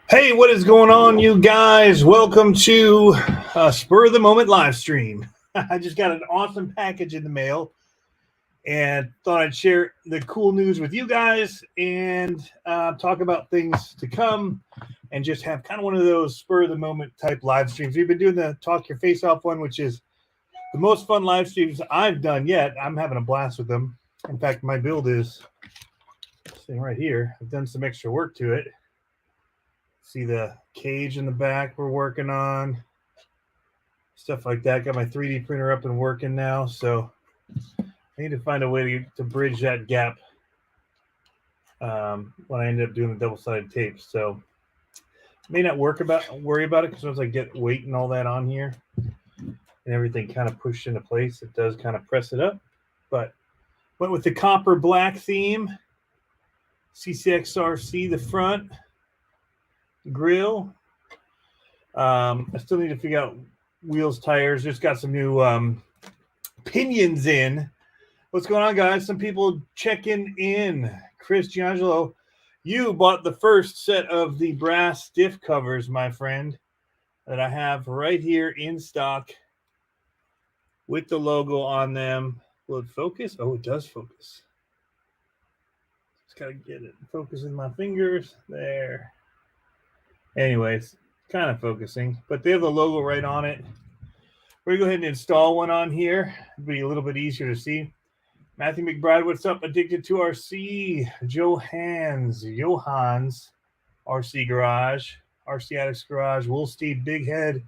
Hey, what is going on, you guys? Welcome to Spur of the Moment live stream. I just got an awesome package in the mail and thought I'd share the cool news with you guys and talk about things to come and just have kind of one of those spur of the moment type live streams. We've been doing the Talk Your Face Off one, which is the most fun live streams I've done yet. I'm having a blast with them. In fact, my build is sitting right here. I've done some extra work to it. See the cage in the back we're working on, stuff like that. Got my 3D printer up and working now, so I need to find a way to bridge that gap when I end up doing the double-sided tape. So I may not worry about it because once I get weight and all that on here and everything kind of pushed into place, it does kind of press it up. But went with the copper black theme, CCxRC the front. Grill. I still need to figure out wheels, tires. Just got some new pinions in. What's going on, guys? Some people checking in. Chris Giangelo, you bought the first set of the brass Diff covers, my friend, that I have right here in stock with the logo on them. Will it focus? Oh, it does focus. Just gotta get it focusing my fingers there. Anyways, kind of focusing, but they have the logo right on it. We're going to go ahead and install one on here. It'll be a little bit easier to see. Matthew McBride, what's up? Addicted to RC. Johans, RC Garage, RC Addicts Garage, Woolsteed, Big Head,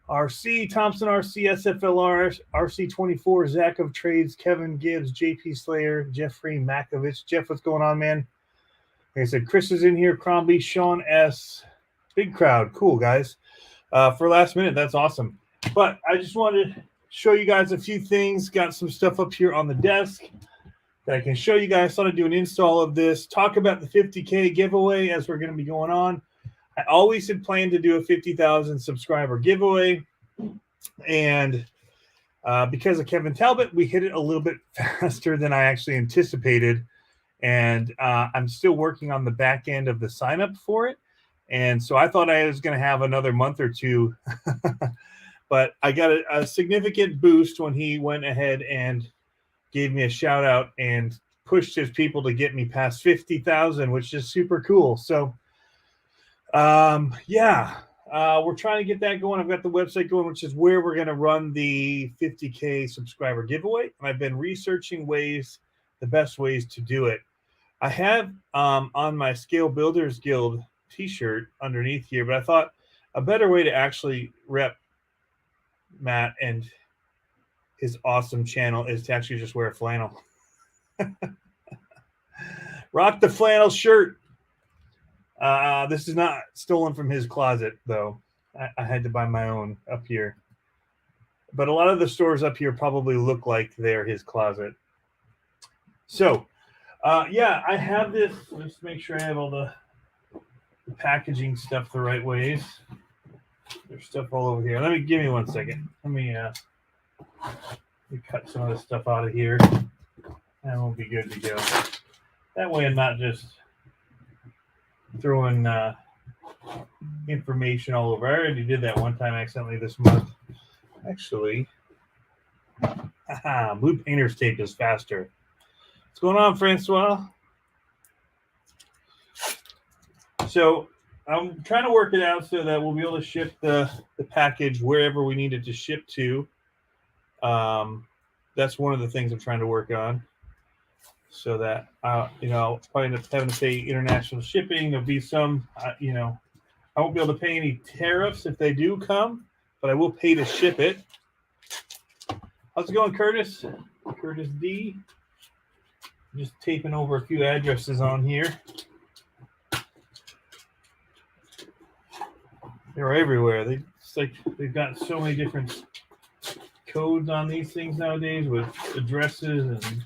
RC, Thompson RC, SFLR, RC24, Zach of Trades, Kevin Gibbs, JP Slayer, Jeffrey Makovich. Jeff, what's going on, man? Like I said, Chris is in here, Crombie, Sean S., big crowd. Cool, guys. For last minute, that's awesome. But I just wanted to show you guys a few things. Got some stuff up here on the desk that I can show you guys. Thought I'd do an install of this. Talk about the 50K giveaway as we're going to be going on. I always had planned to do a 50,000 subscriber giveaway. And because of Kevin Talbot, we hit it a little bit faster than I actually anticipated. And I'm still working on the back end of the sign up for it. And so I thought I was going to have another month or two, but I got a significant boost when he went ahead and gave me a shout out and pushed his people to get me past 50,000, which is super cool. So, we're trying to get that going. I've got the website going, which is where we're going to run the 50K subscriber giveaway. And I've been researching the best ways to do it. I have on my Scale Builders Guild t-shirt underneath here, but I thought a better way to actually rep Matt and his awesome channel is to actually just wear a flannel. Rock the flannel shirt. This is not stolen from his closet, though. I had to buy my own up here. But a lot of the stores up here probably look like they're his closet. So, I have this. Let's make sure I have all the packaging stuff the right ways. There's stuff all over here. Give me 1 second. Let me cut some of this stuff out of here, and we'll be good to go. That way I'm not just throwing information all over. I already did that one time accidentally this month. Actually, blue painter's tape is faster. What's going on, Francois? So I'm trying to work it out so that we'll be able to ship the package wherever we need it to ship to. That's one of the things I'm trying to work on. So that, probably end up having to pay international shipping. There'll be some, I won't be able to pay any tariffs if they do come, but I will pay to ship it. How's it going, Curtis? Curtis D. Just taping over a few addresses on here. They're everywhere. They've got so many different codes on these things nowadays with addresses, and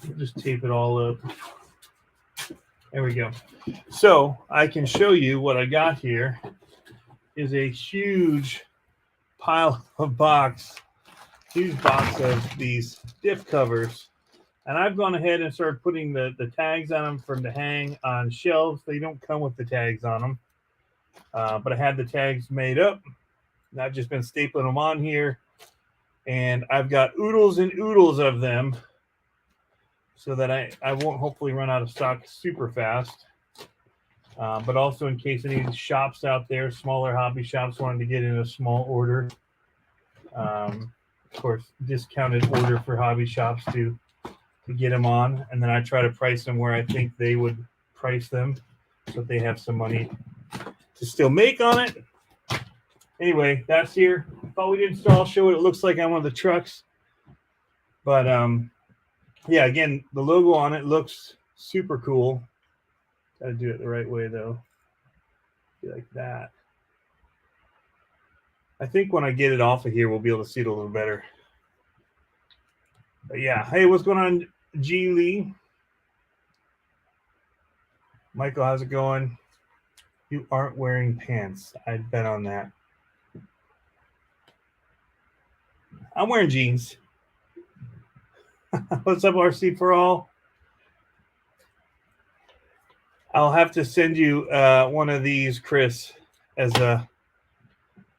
we'll just tape it all up. There we go. So I can show you what I got here is a huge pile of huge box of these Diff covers And I've gone ahead and started putting the tags on them for them to hang on shelves. They don't come with the tags on them. But I had the tags made up. And I've just been stapling them on here. And I've got oodles and oodles of them so that I won't hopefully run out of stock super fast. But also in case any shops out there, smaller hobby shops, wanted to get in a small order. Of course, discounted order for hobby shops to get them on. And then I try to price them where I think they would price them so that they have some money to still make on it. Anyway, that's here. Thought we'd install, show what it looks like on one of the trucks. But yeah, again, the logo on it looks super cool. Gotta do it the right way though. Be like that. I think when I get it off of here, we'll be able to see it a little better. But yeah, hey, what's going on, G Lee? Michael, how's it going? You aren't wearing pants. I'd bet on that. I'm wearing jeans. What's up, RC for all? I'll have to send you one of these, Chris, as a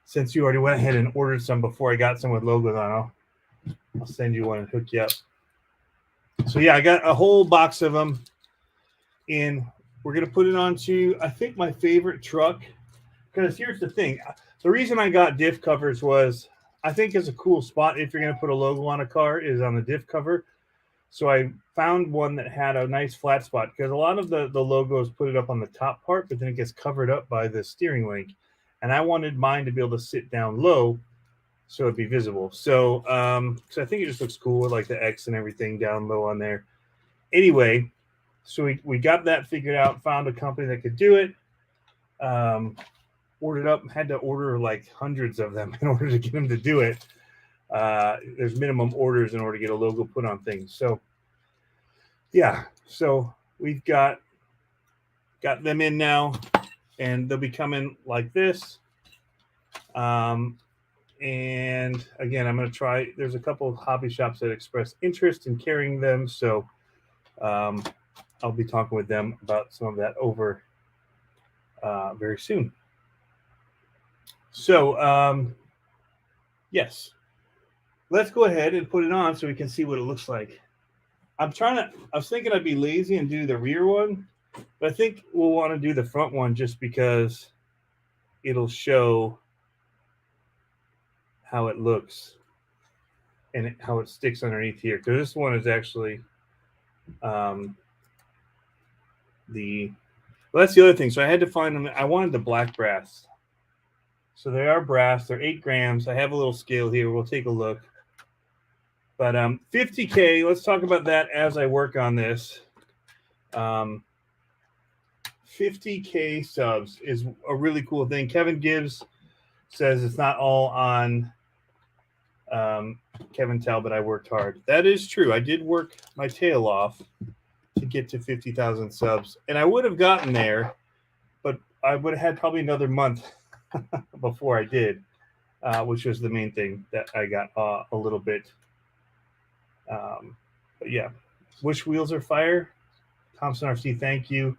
since you already went ahead and ordered some before I got some with logos on. I'll send you one and hook you up. So yeah, I got a whole box of them in. We're gonna put it onto, I think, my favorite truck. Because here's the thing: the reason I got diff covers was I think it's a cool spot if you're gonna put a logo on a car is on the diff cover. So I found one that had a nice flat spot because a lot of the logos put it up on the top part, but then it gets covered up by the steering link. And I wanted mine to be able to sit down low so it'd be visible. So I think it just looks cool with like the X and everything down low on there. Anyway, so we got that figured out, found a company that could do it. Ordered up, had to order like hundreds of them in order to get them to do it. There's minimum orders in order to get a logo put on things. So yeah, so we've got them in now, and they'll be coming like this. And again, I'm going to try. There's a couple of hobby shops that express interest in carrying them, so I'll be talking with them about some of that over very soon. So yes, let's go ahead and put it on so we can see what it looks like. I was thinking I'd be lazy and do the rear one, but I think we'll want to do the front one just because it'll show how it looks and how it sticks underneath here. Because this one is actually well, that's the other thing. So I had to find them. I wanted the black brass. So they are brass. They're 8 grams. I have a little scale here. We'll take a look. But 50K, let's talk about that as I work on this. 50K subs is a really cool thing. Kevin Gibbs says it's not all on Kevin Talbot. I worked hard. That is true. I did work my tail off to get to 50,000 subs. And I would have gotten there, but I would have had probably another month before I did, which was the main thing that I got a little bit. But yeah, which wheels are fire? Thompson RC, thank you.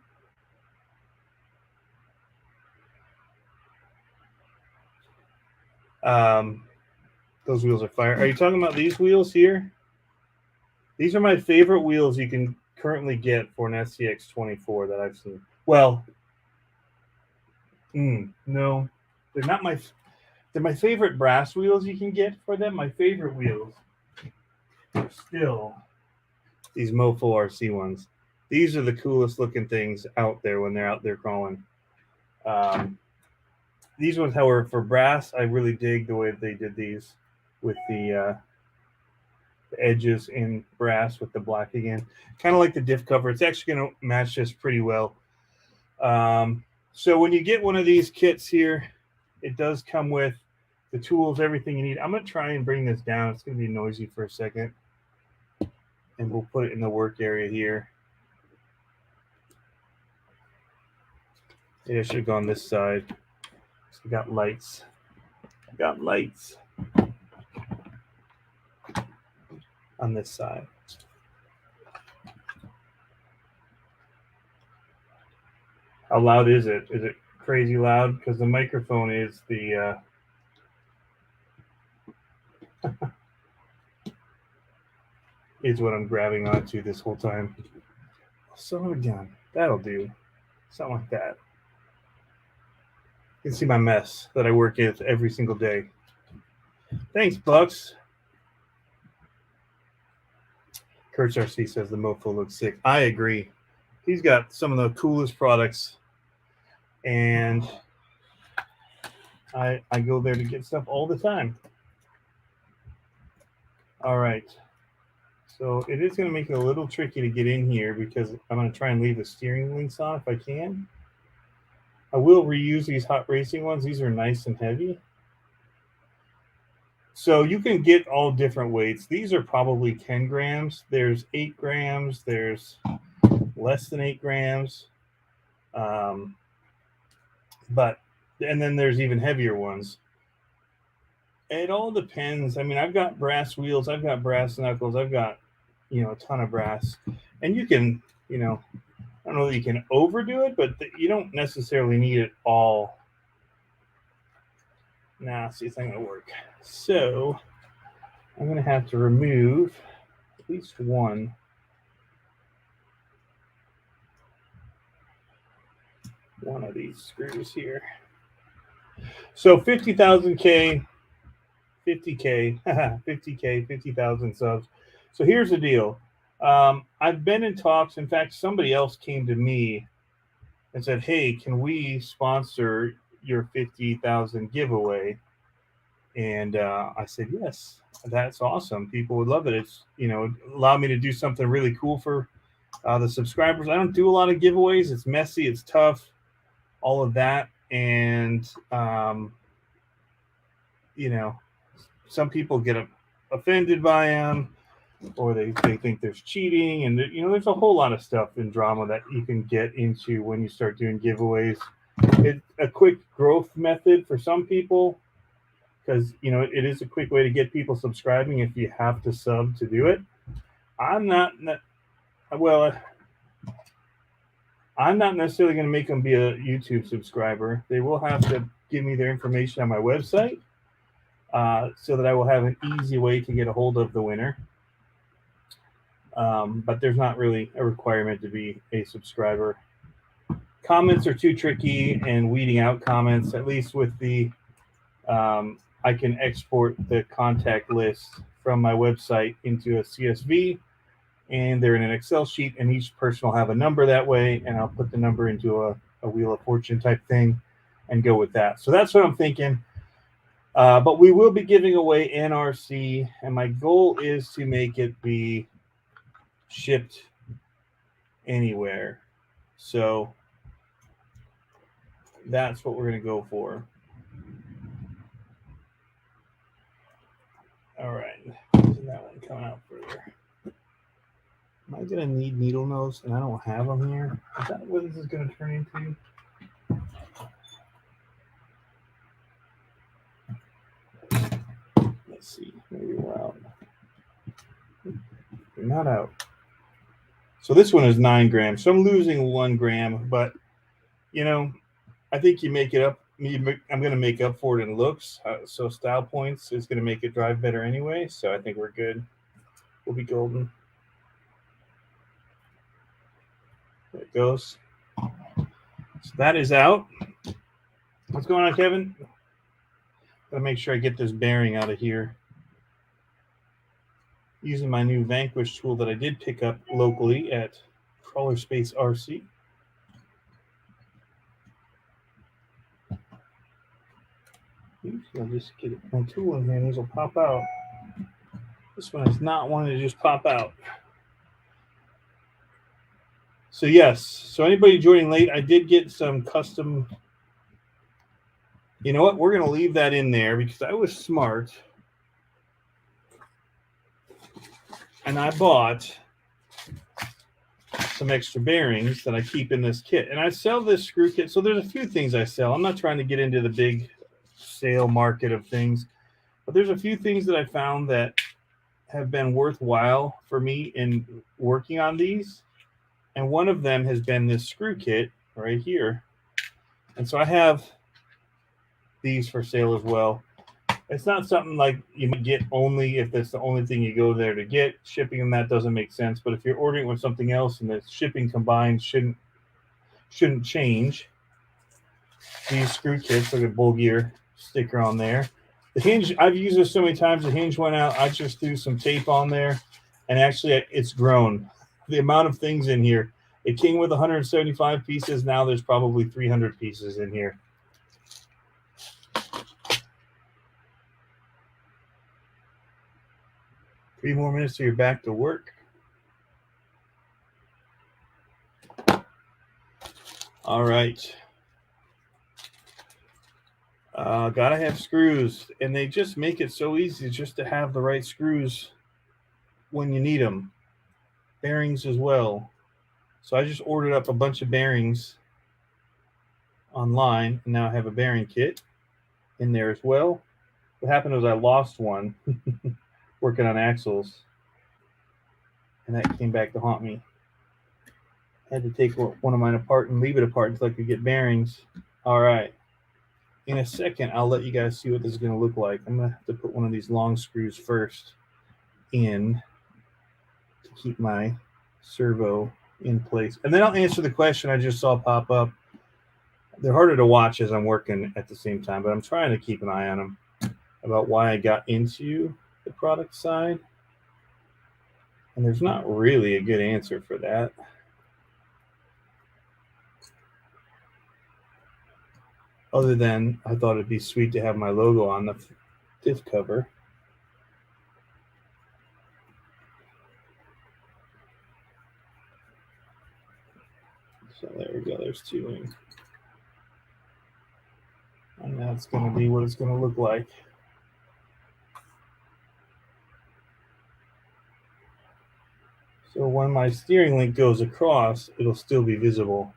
Those wheels are fire. Are you talking about these wheels here? These are my favorite wheels you can currently get for an SCX24 that I've seen. Well, no, they're not my. They're my favorite brass wheels you can get for them. My favorite wheels are still these Mofo RC ones. These are the coolest looking things out there when they're out there crawling. These ones, however, for brass, I really dig the way they did these with the edges in brass with the black again. Kind of like the diff cover. It's actually going to match this pretty well. So when you get one of these kits here, it does come with the tools, everything you need. I'm going to try and bring this down. It's going to be noisy for a second. And we'll put it in the work area here. Maybe I should have gone this side. So we got lights. I got lights on this side. How loud is it? Is it crazy loud? Because the microphone is the is what I'm grabbing onto this whole time. Son of a gun. That'll do. Something like that. You can see my mess that I work with every single day. Thanks, Bucks. CCxRC says the mofo looks sick. I agree. He's got some of the coolest products, and I go there to get stuff all the time. All right. So it is going to make it a little tricky to get in here because I'm going to try and leave the steering links on if I can. I will reuse these hot racing ones. These are nice and heavy. So you can get all different weights. These are probably 10 grams. There's 8 grams. There's less than 8 grams. And then there's even heavier ones. It all depends. I mean, I've got brass wheels. I've got brass knuckles. I've got, a ton of brass. And you can, I don't know that you can overdo it, but you don't necessarily need it all. Now, see if it's not going to work. So I'm going to have to remove at least one. One of these screws here. So 50,000 K, 50K, 50K, 50,000 subs. So here's the deal. I've been in talks. In fact, somebody else came to me and said, hey, can we sponsor your 50,000 giveaway? And I said, yes, that's awesome. People would love it. It's, allow me to do something really cool for the subscribers. I don't do a lot of giveaways. It's messy. It's tough. All of that. And, some people get offended by them, or they think there's cheating. And, there's a whole lot of stuff in drama that you can get into when you start doing giveaways. It's a quick growth method for some people because, it is a quick way to get people subscribing if you have to sub to do it. I'm not necessarily going to make them be a YouTube subscriber. They will have to give me their information on my website so that I will have an easy way to get a hold of the winner. But there's not really a requirement to be a subscriber. Comments are too tricky, and weeding out comments, at least with the, I can export the contact list from my website into a CSV, and they're in an Excel sheet, and each person will have a number that way, and I'll put the number into a Wheel of Fortune type thing and go with that. So that's what I'm thinking. But we will be giving away NRC, and my goal is to make it be shipped anywhere. So that's what we're going to go for. All right. Isn't that one coming out further? Am I going to need needle nose and I don't have them here? Is that what this is going to turn into? Let's see. Maybe we're out. We're not out. So this one is 9 grams. So I'm losing 1 gram, but I think you make it up. I'm going to make up for it in looks. So style points is going to make it drive better anyway. So I think we're good. We'll be golden. There it goes. So that is out. What's going on, Kevin? Gotta make sure I get this bearing out of here. Using my new Vanquish tool that I did pick up locally at CCxRC. I'll just get my tool in here and these will pop out. This one is not wanting to just pop out. So yes, so anybody joining late, I did get some custom. You know what? We're going to leave that in there because I was smart. And I bought some extra bearings that I keep in this kit. And I sell this screw kit. So there's a few things I sell. I'm not trying to get into the big sale market of things. But there's a few things that I found that have been worthwhile for me in working on these. And one of them has been this screw kit. right here. And so I have these for sale as well. It's not something like you might get only if that's the only thing you go there to get. Shipping and that doesn't make sense. But if you're ordering with something else and the shipping combined shouldn't change. These screw kits, like a Bull Gear sticker on there. The hinge, I've used this so many times. The hinge went out. I just threw some tape on there, and actually it's grown. The amount of things in here. It came with 175 pieces. Now there's probably 300 pieces in here. 3 more minutes till you're back to work. All right. Gotta have screws, and they just make it so easy just to have the right screws when you need them. Bearings as well. So I just ordered up a bunch of bearings online, and now I have a bearing kit in there as well. What happened was I lost one working on axles, and that came back to haunt me. I had to take one of mine apart and leave it apart until I could get bearings. All right. In a second, I'll let you guys see what this is going to look like. I'm going to have to put one of these long screws first in to keep my servo in place. And then I'll answer the question I just saw pop up. They're harder to watch as I'm working at the same time, but I'm trying to keep an eye on them about why I got into the product side. And there's not really a good answer for that. Other than I thought it'd be sweet to have my logo on the Diff cover. So there we go, there's 2. And that's going to be what it's going to look like. So when my steering link goes across, it'll still be visible.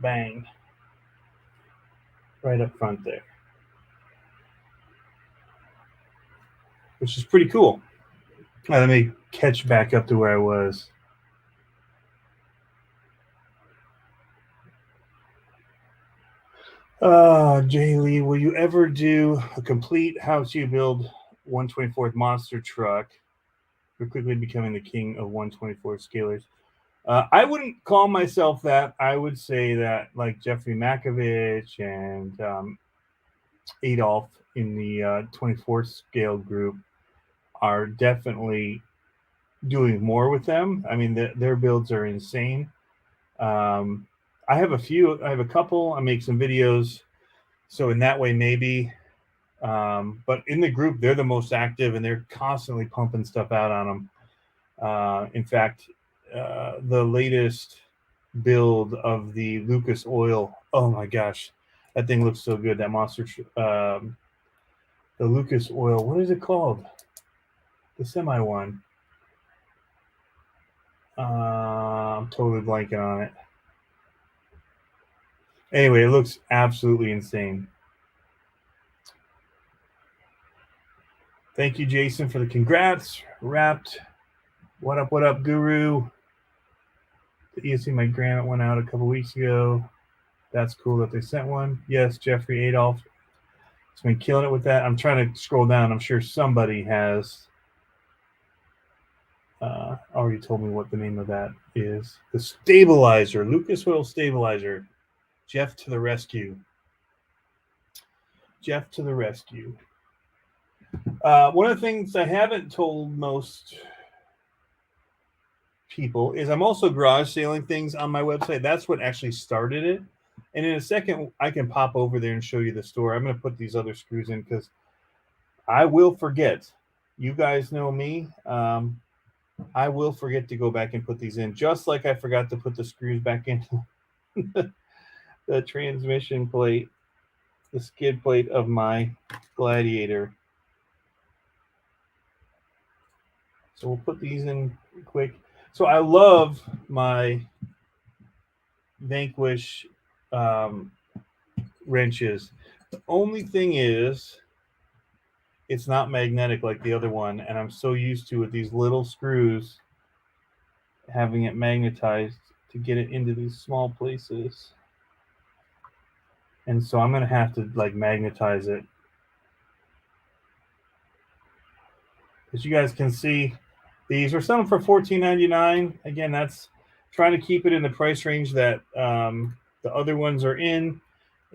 Bang. Right up front there. Which is pretty cool. Let me catch back up to where I was. Jay Lee, will you ever do a complete how-to build 1/24th monster truck for quickly becoming the king of 1/24 scalers? I wouldn't call myself that. I would say that like Jeffrey Makovich and Adolf in the 24 scale group are definitely doing more with them. I mean, their builds are insane. I have a couple. I make some videos. So in that way, maybe. But in the group, they're the most active, and they're constantly pumping stuff out on them. In fact, the latest build of the Lucas Oil, oh my gosh, that thing looks so good. That monster, the Lucas Oil, what is it called? The semi one. I'm totally blanking on it. Anyway, it looks absolutely insane. Thank you, Jason, for the congrats. Wrapped. What up, Guru? The ESC My Granite went out a couple weeks ago. That's cool that they sent one. Yes, Jeffrey Adolf. It's been killing it with that. I'm trying to scroll down. I'm sure somebody has already told me what the name of that is. The stabilizer, Lucas Oil stabilizer. Jeff to the rescue. Jeff to the rescue. One of the things I haven't told most people is I'm also garage sailing things on my website. That's what actually started it. And in a second, I can pop over there and show you the store. I'm going to put these other screws in because I will forget. You guys know me. I will forget to go back and put these in, just like I forgot to put the screws back in the transmission plate, the skid plate of my Gladiator. So we'll put these in quick. So I love my Vanquish wrenches. The only thing is it's not magnetic like the other one, and I'm so used to with these little screws having it magnetized to get it into these small places. And so I'm going to have to like magnetize it. As you guys can see, these are selling for $14.99. Again, that's trying to keep it in the price range that the other ones are in.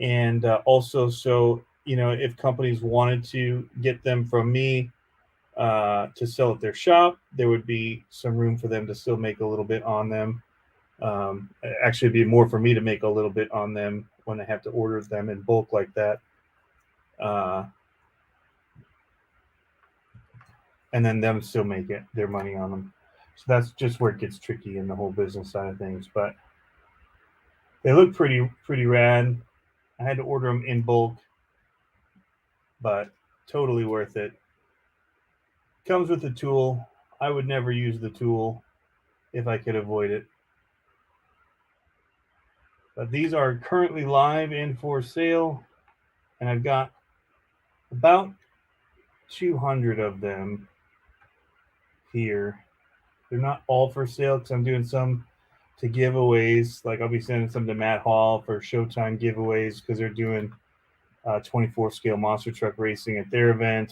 And also, so, you know, if companies wanted to get them from me to sell at their shop, there would be some room for them to still make a little bit on them. Actually, it'd be more for me to make a little bit on them when I have to order them in bulk like that. And then them still make their money on them. So that's just where it gets tricky in the whole business side of things. But they look pretty rad. I had to order them in bulk, but totally worth it. Comes with the tool. I would never use the tool if I could avoid it. But these are currently live and for sale, and I've got about 200 of them here. They're not all for sale because I'm doing some to giveaways. Like I'll be sending some to Matt Hall for Showtime giveaways because they're doing 24 scale monster truck racing at their event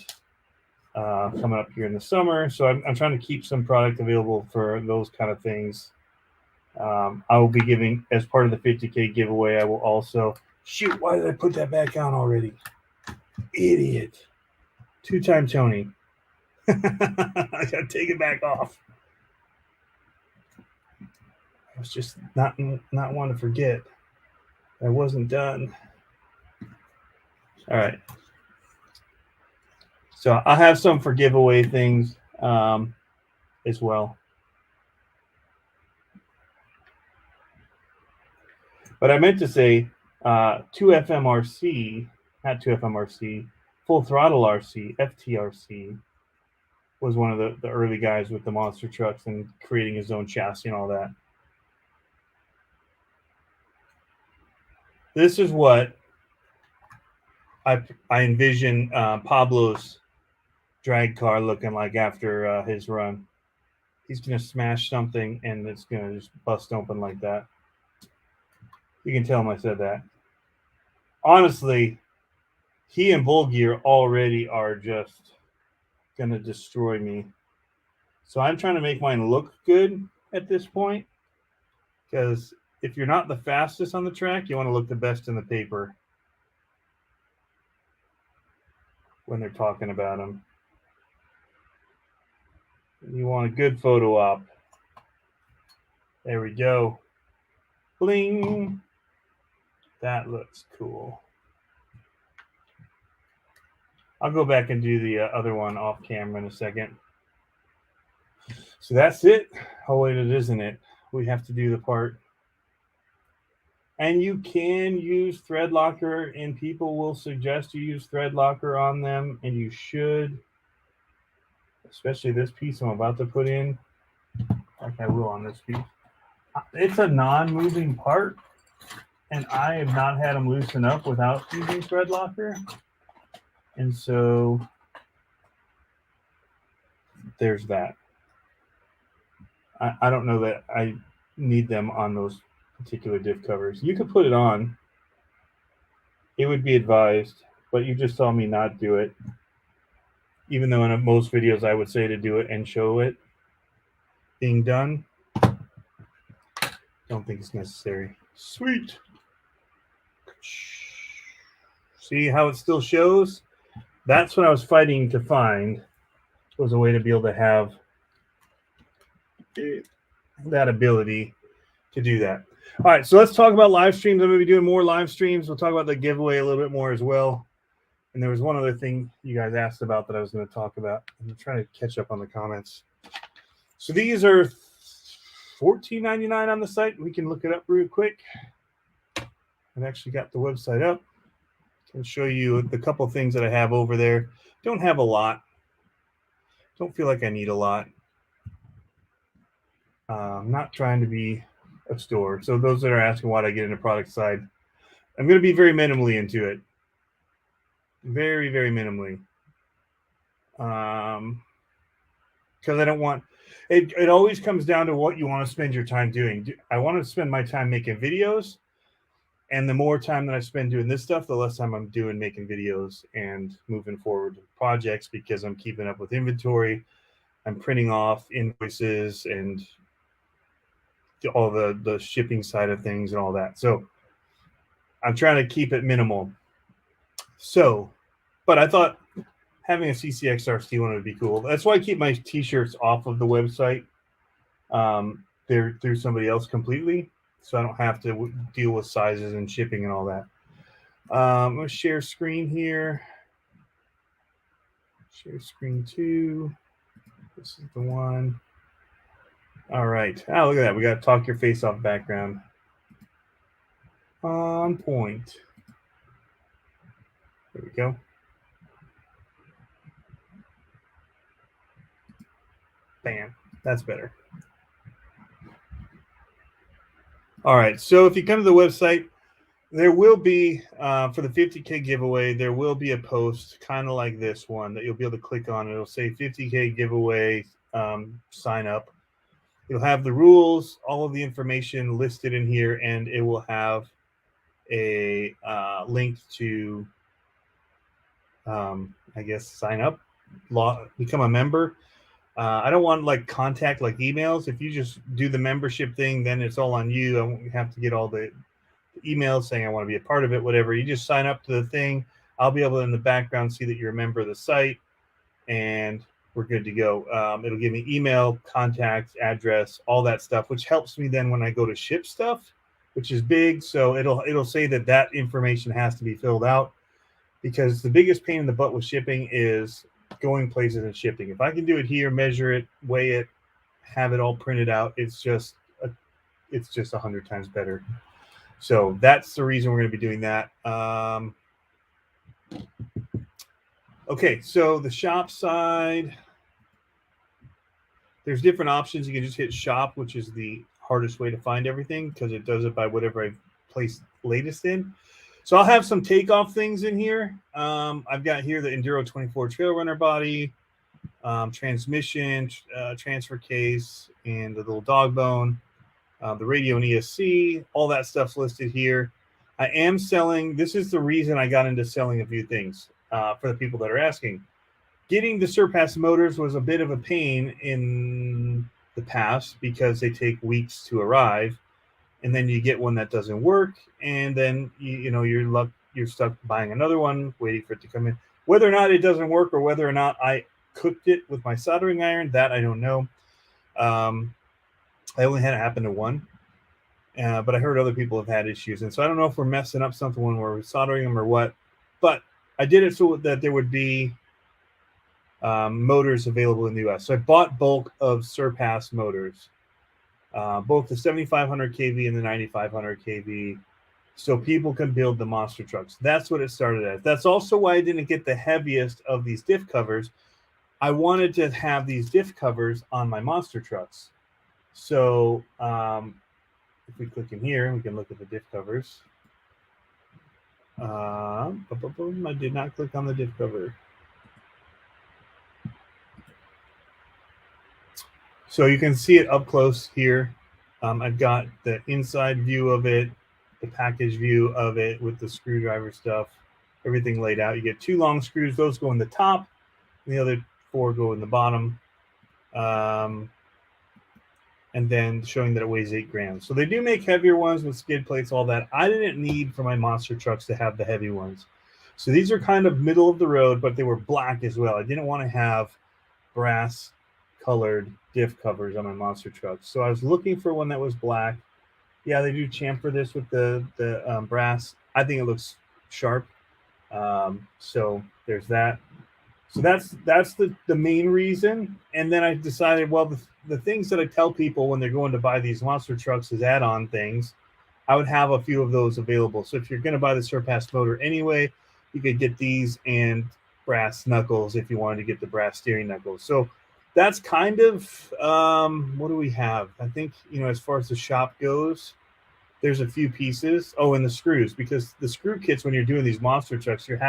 coming up here in the summer. So I'm trying to keep some product available for those kind of things. I will be giving, as part of the 50K giveaway, I will also, shoot, why did I put that back on already? Idiot. Two-time Tony. I gotta take it back off. I was just not wanting to forget. I wasn't done. All right. So I'll have some for giveaway things as well. But I meant to say 2FMRC, not 2FMRC, Full Throttle RC, FTRC, was one of the early guys with the monster trucks and creating his own chassis and all that. This is what I envision Pablo's drag car looking like after his run. He's going to smash something and it's going to just bust open like that. You can tell him I said that. Honestly, he and Bull Gear already are just going to destroy me. So I'm trying to make mine look good at this point, because if you're not the fastest on the track, you want to look the best in the paper when they're talking about them. You want a good photo op. There we go. Bling. That looks cool. I'll go back and do the other one off camera in a second. So that's it. Oh, wait, it isn't it. We have to do the part. And you can use thread locker, and people will suggest you use thread locker on them, and you should. Especially this piece I'm about to put in. Like I will on this piece. It's a non-moving part, and I have not had them loosen up without using thread locker. And so there's that. I don't know that I need them on those particular diff covers. You could put it on. It would be advised, but you just saw me not do it. Even though in most videos I would say to do it and show it being done. Don't think it's necessary. Sweet. See how it still shows? That's what I was fighting to find, was a way to be able to have that ability to do that. All right, so let's talk about live streams. I'm going to be doing more live streams. We'll talk about the giveaway a little bit more as well. And there was one other thing you guys asked about that I was going to talk about. I'm trying to catch up on the comments. So these are $14.99 on the site. We can look it up real quick. I've actually got the website up. I'll show you the couple things that I have over there. Don't have a lot. Don't feel like I need a lot. I'm not trying to be a store. So those that are asking why I get into product side, I'm going to be very minimally into it. Very, very minimally. Because I don't want, It always comes down to what you want to spend your time doing. I want to spend my time making videos, and the more time that I spend doing this stuff, the less time I'm doing making videos and moving forward with projects, because I'm keeping up with inventory. I'm printing off invoices and all the shipping side of things and all that. So I'm trying to keep it minimal. So, but I thought having a CCxRC one would be cool. That's why I keep my t-shirts off of the website. They're through somebody else completely, so I don't have to deal with sizes and shipping and all that. I'm going to share screen here. Share screen 2. This is the one. All right. Oh, look at that. We got talk your face off background. On point. There we go. Bam. That's better. All right. So if you come to the website, there will be, for the 50K giveaway, there will be a post kind of like this one that you'll be able to click on. It'll say 50K giveaway, sign up. You'll have the rules, all of the information listed in here, and it will have a link to, I guess, sign up, become a member. I don't want like contact like emails. If you just do the membership thing, then it's all on you. I won't have to get all the emails saying I want to be a part of it, whatever. You just sign up to the thing. I'll be able to in the background see that you're a member of the site, and we're good to go. It'll give me email, contact, address, all that stuff, which helps me then when I go to ship stuff, which is big. So it'll say that information has to be filled out, because the biggest pain in the butt with shipping is going places and shipping. If I can do it here, measure it, weigh it, have it all printed out, it's just 100 times better. So that's the reason we're going to be doing that. Okay, so the shop side, there's different options. You can just hit shop, which is the hardest way to find everything because it does it by whatever I've placed latest in. So I'll have some takeoff things in here. I've got here the Enduro 24 trail runner body, transmission, transfer case, and the little dog bone, the radio and ESC, all that stuff's listed here. I am selling, this is the reason I got into selling a few things for the people that are asking. Getting the Surpass motors was a bit of a pain in the past because they take weeks to arrive. And then you get one that doesn't work, and then you're stuck buying another one, waiting for it to come in. Whether or not it doesn't work, or whether or not I cooked it with my soldering iron, that I don't know. I only had it happen to one, but I heard other people have had issues, and so I don't know if we're messing up something when we're soldering them or what. But I did it so that there would be motors available in the U.S. So I bought bulk of Surpass motors. Both the 7,500 kV and the 9,500 kV, so people can build the monster trucks. That's what it started as. That's also why I didn't get the heaviest of these diff covers. I wanted to have these diff covers on my monster trucks. So if we click in here, we can look at the diff covers. I did not click on the diff cover. So you can see it up close here. I've got the inside view of it, the package view of it with the screwdriver stuff, everything laid out. You get 2 long screws. Those go in the top, and the other 4 go in the bottom. And then showing that it weighs 8 grams. So they do make heavier ones with skid plates, all that. I didn't need for my monster trucks to have the heavy ones. So these are kind of middle of the road, but they were black as well. I didn't want to have brass colored diff covers on my monster trucks. So I was looking for one that was black. Yeah, they do chamfer this with the brass. I think it looks sharp. So there's that. So that's the main reason. And then I decided, well, the things that I tell people when they're going to buy these monster trucks as add-on things, I would have a few of those available. So if you're going to buy the Surpass motor anyway, you could get these and brass knuckles if you wanted to get the brass steering knuckles. So that's kind of what do we have? I think, as far as the shop goes, there's a few pieces. Oh, and the screws, because the screw kits, when you're doing these monster trucks, you're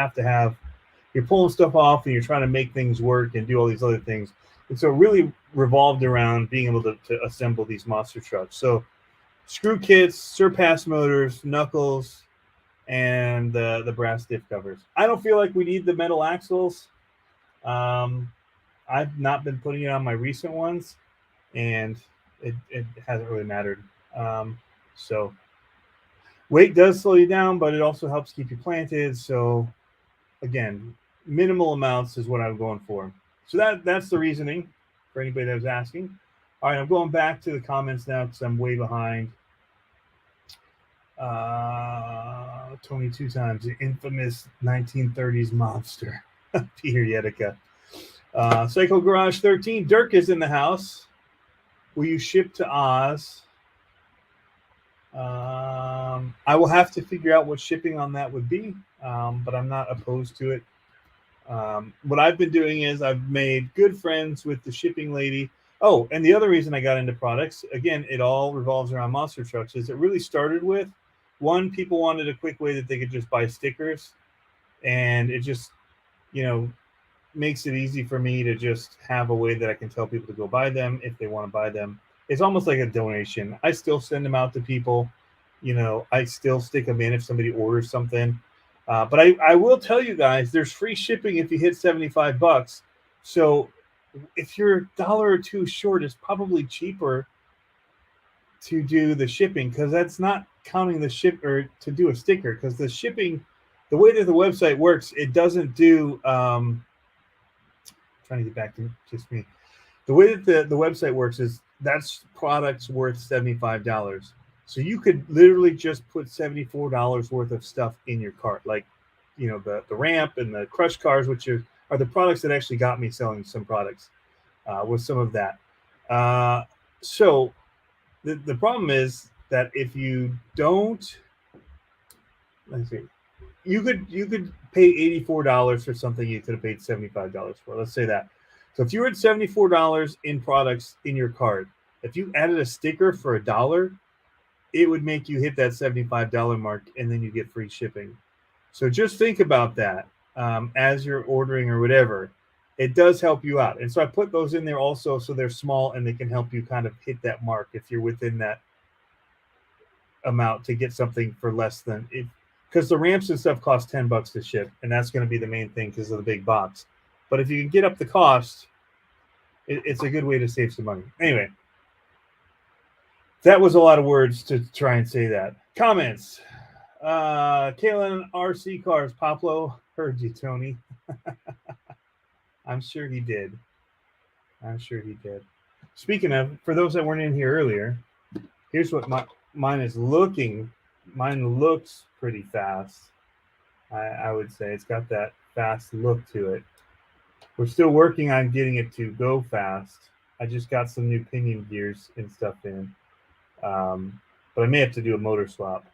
pulling stuff off and you're trying to make things work and do all these other things. And so it really revolved around being able to assemble these monster trucks. So screw kits, surpass motors, knuckles, and the brass diff covers. I don't feel like we need the metal axles. I've not been putting it on my recent ones, and it hasn't really mattered. So weight does slow you down, but it also helps keep you planted. So again, minimal amounts is what I'm going for. So that's the reasoning for anybody that was asking. All right, I'm going back to the comments now because I'm way behind. Tony 2 times, the infamous 1930s monster. Peter Yedeka. Psycho Garage 13. Dirk is in the house. Will you ship to Oz? I will have to figure out what shipping on that would be, but I'm not opposed to it. What I've been doing is I've made good friends with the shipping lady. Oh, and the other reason I got into products, again, it all revolves around monster trucks, is it really started with, one, people wanted a quick way that they could just buy stickers, and it just, makes it easy for me to just have a way that I can tell people to go buy them if they want to buy them. It's almost like a donation. I still send them out to people. I still stick them in if somebody orders something. But I will tell you guys, there's free shipping if you hit $75. So if you're $1 or $2 short, it's probably cheaper to do the shipping, because that's not counting the ship or to do a sticker, because the shipping, the way that the website works, it doesn't do trying to get back to just me. The way that the website works is that's products worth $75. So you could literally just put $74 worth of stuff in your cart, like the ramp and the crush cars, which are the products that actually got me selling some products with some of that. So the problem is that if you don't, let's see, you could pay $84 for something you could have paid $75 for. Let's say that. So if you were at $74 in products in your cart, if you added a sticker for $1, it would make you hit that $75 mark, and then you get free shipping. So just think about that as you're ordering or whatever. It does help you out. And so I put those in there also, so they're small and they can help you kind of hit that mark if you're within that amount to get something for less than it. Because the ramps and stuff cost $10 to ship, and that's going to be the main thing because of the big box. But if you can get up the cost, it's a good way to save some money. Anyway, that was a lot of words to try and say that. Comments. Kalen RC Cars. Poplo heard you, Tony. I'm sure he did. Speaking of, for those that weren't in here earlier, here's what mine is looking. Mine looks pretty fast. I would say it's got that fast look to it. We're still working on getting it to go fast. I just got some new pinion gears and stuff in. But I may have to do a motor swap.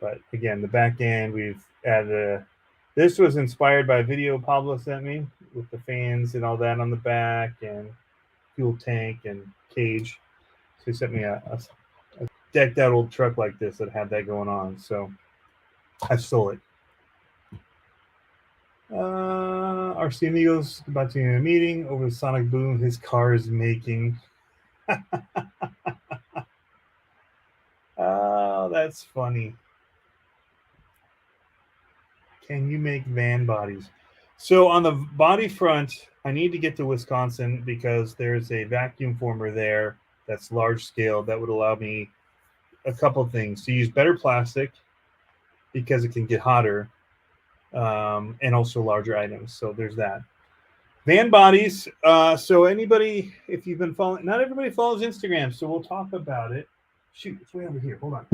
But again, the back end, we've added this was inspired by a video Pablo sent me with the fans and all that on the back and fuel tank and cage. So he sent me a decked out old truck like this that had that going on. So I stole it. RC Amigos about to be in a meeting over the sonic boom his car is making. Oh, that's funny. Can you make van bodies? So on the body front, I need to get to Wisconsin because there's a vacuum former there that's large scale that would allow me a couple things: to use better plastic because it can get hotter, and also larger items. So there's that. Van bodies. So anybody, if you've been following, not everybody follows Instagram, so we'll talk about it. Shoot, it's way over here. Hold on.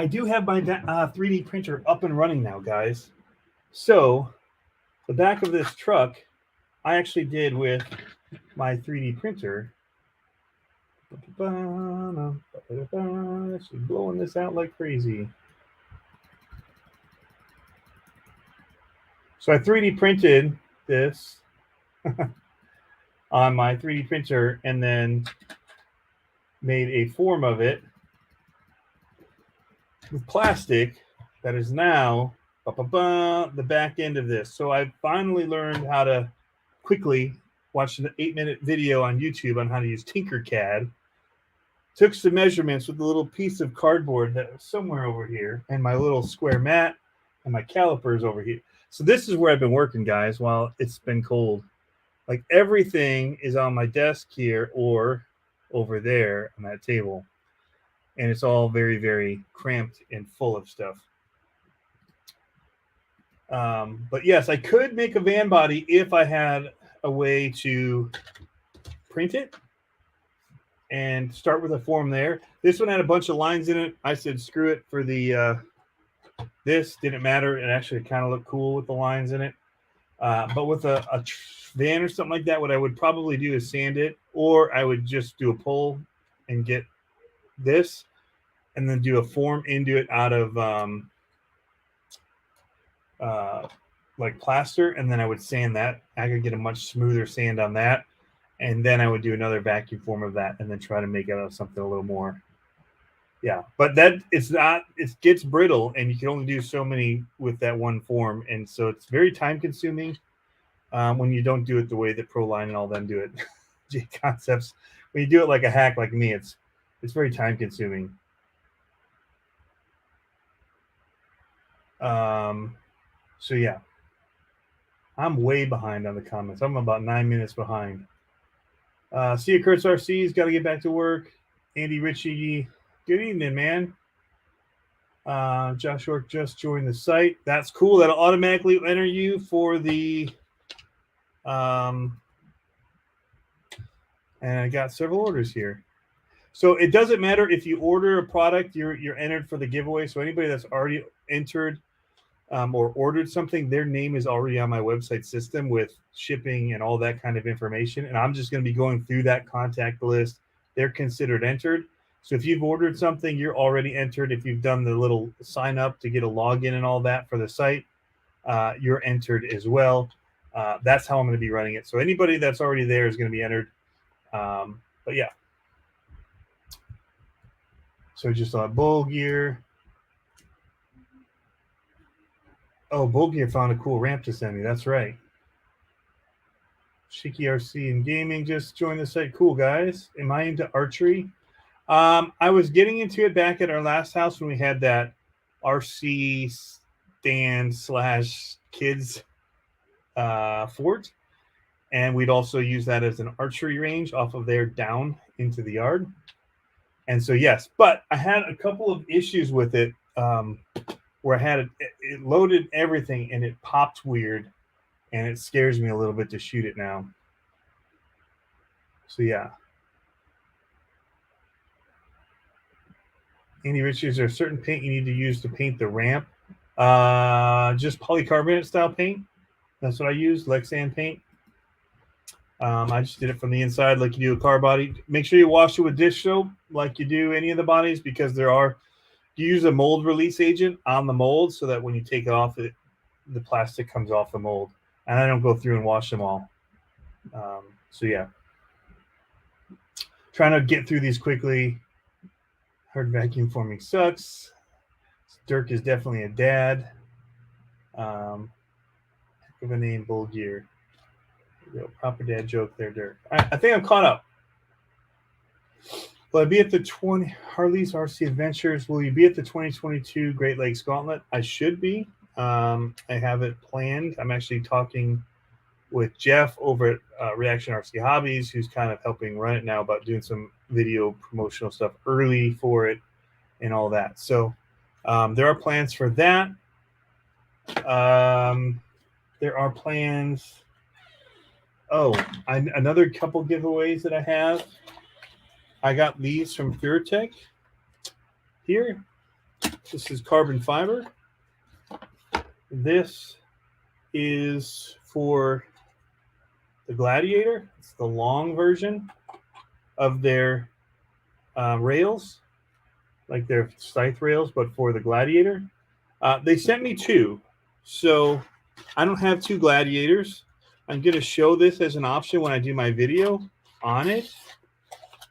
I do have my 3D printer up and running now, guys. So the back of this truck, I actually did with my 3D printer. Actually blowing this out like crazy. So I 3D printed this on my 3D printer and then made a form of it with plastic that is now the back end of this. So I finally learned how to quickly watch an 8-minute video on YouTube on how to use Tinkercad. Took some measurements with a little piece of cardboard that was somewhere over here, and my little square mat, and my calipers over here. So this is where I've been working, guys, while it's been cold. Like everything is on my desk here or over there on that table. And it's all very, very cramped and full of stuff. But yes, I could make a van body if I had a way to print it and start with a form there. This one had a bunch of lines in it. I said, screw it for the, this didn't matter. It actually kind of looked cool with the lines in it. But with a van or something like that, what I would probably do is sand it, or I would just do a pull and get this and then do a form into it out of like plaster, and then I would sand that. I could get a much smoother sand on that, and then I would do another vacuum form of that and then try to make it out of something a little more. Yeah, but that it's not, it gets brittle, and you can only do so many with that one form, and so it's very time consuming when you don't do it the way that Proline and all them do it. J Concepts, when you do it like a hack like me, it's very time consuming. So yeah, I'm way behind on the comments. I'm about 9 minutes behind. CCxRC's got to get back to work. Andy Ritchie, good evening, man. Josh York just joined the site. That's cool. That'll automatically enter you for the and I got several orders here. So it doesn't matter if you order a product, you're entered for the giveaway. So anybody that's already entered or ordered something, their name is already on my website system with shipping and all that kind of information. And I'm just going to be going through that contact list. They're considered entered. So if you've ordered something, you're already entered. If you've done the little sign up to get a login and all that for the site, you're entered as well. That's how I'm going to be running it. So anybody that's already there is going to be entered. But yeah. So just Bull Gear. Oh, Bull Gear found a cool ramp to send me. That's right. CCxRC and Gaming just joined the site. Cool, guys. Am I into archery? I was getting into it back at our last house when we had that RC stand / kids fort. And we'd also use that as an archery range off of there down into the yard. And so, yes, but I had a couple of issues with it where I had it loaded everything and it popped weird, and it scares me a little bit to shoot it now. So, yeah. Andy Richards, is there a certain paint you need to use to paint the ramp? Just polycarbonate style paint. That's what I use, Lexan paint. I just did it from the inside like you do a car body. Make sure you wash it with dish soap like you do any of the bodies, because you use a mold release agent on the mold so that when you take it off, the plastic comes off the mold. And I don't go through and wash them all. So, yeah. Trying to get through these quickly. Heard vacuum forming sucks. Dirk is definitely a dad. Heck of a name, Bull Gear. Proper dad joke there, Dirk. I think I'm caught up. Will I be at the Harley's RC Adventures? Will you be at the 2022 Great Lakes Gauntlet? I should be. I have it planned. I'm actually talking with Jeff over at Reaction RC Hobbies, who's kind of helping run it now, about doing some video promotional stuff early for it and all that. So there are plans for that. There are plans. Another couple giveaways that I have. I got these from PureTech here. This is carbon fiber. This is for the Gladiator. It's the long version of their rails, like their scythe rails, but for the Gladiator. They sent me 2. So I don't have 2 Gladiators. I'm going to show this as an option when I do my video on it.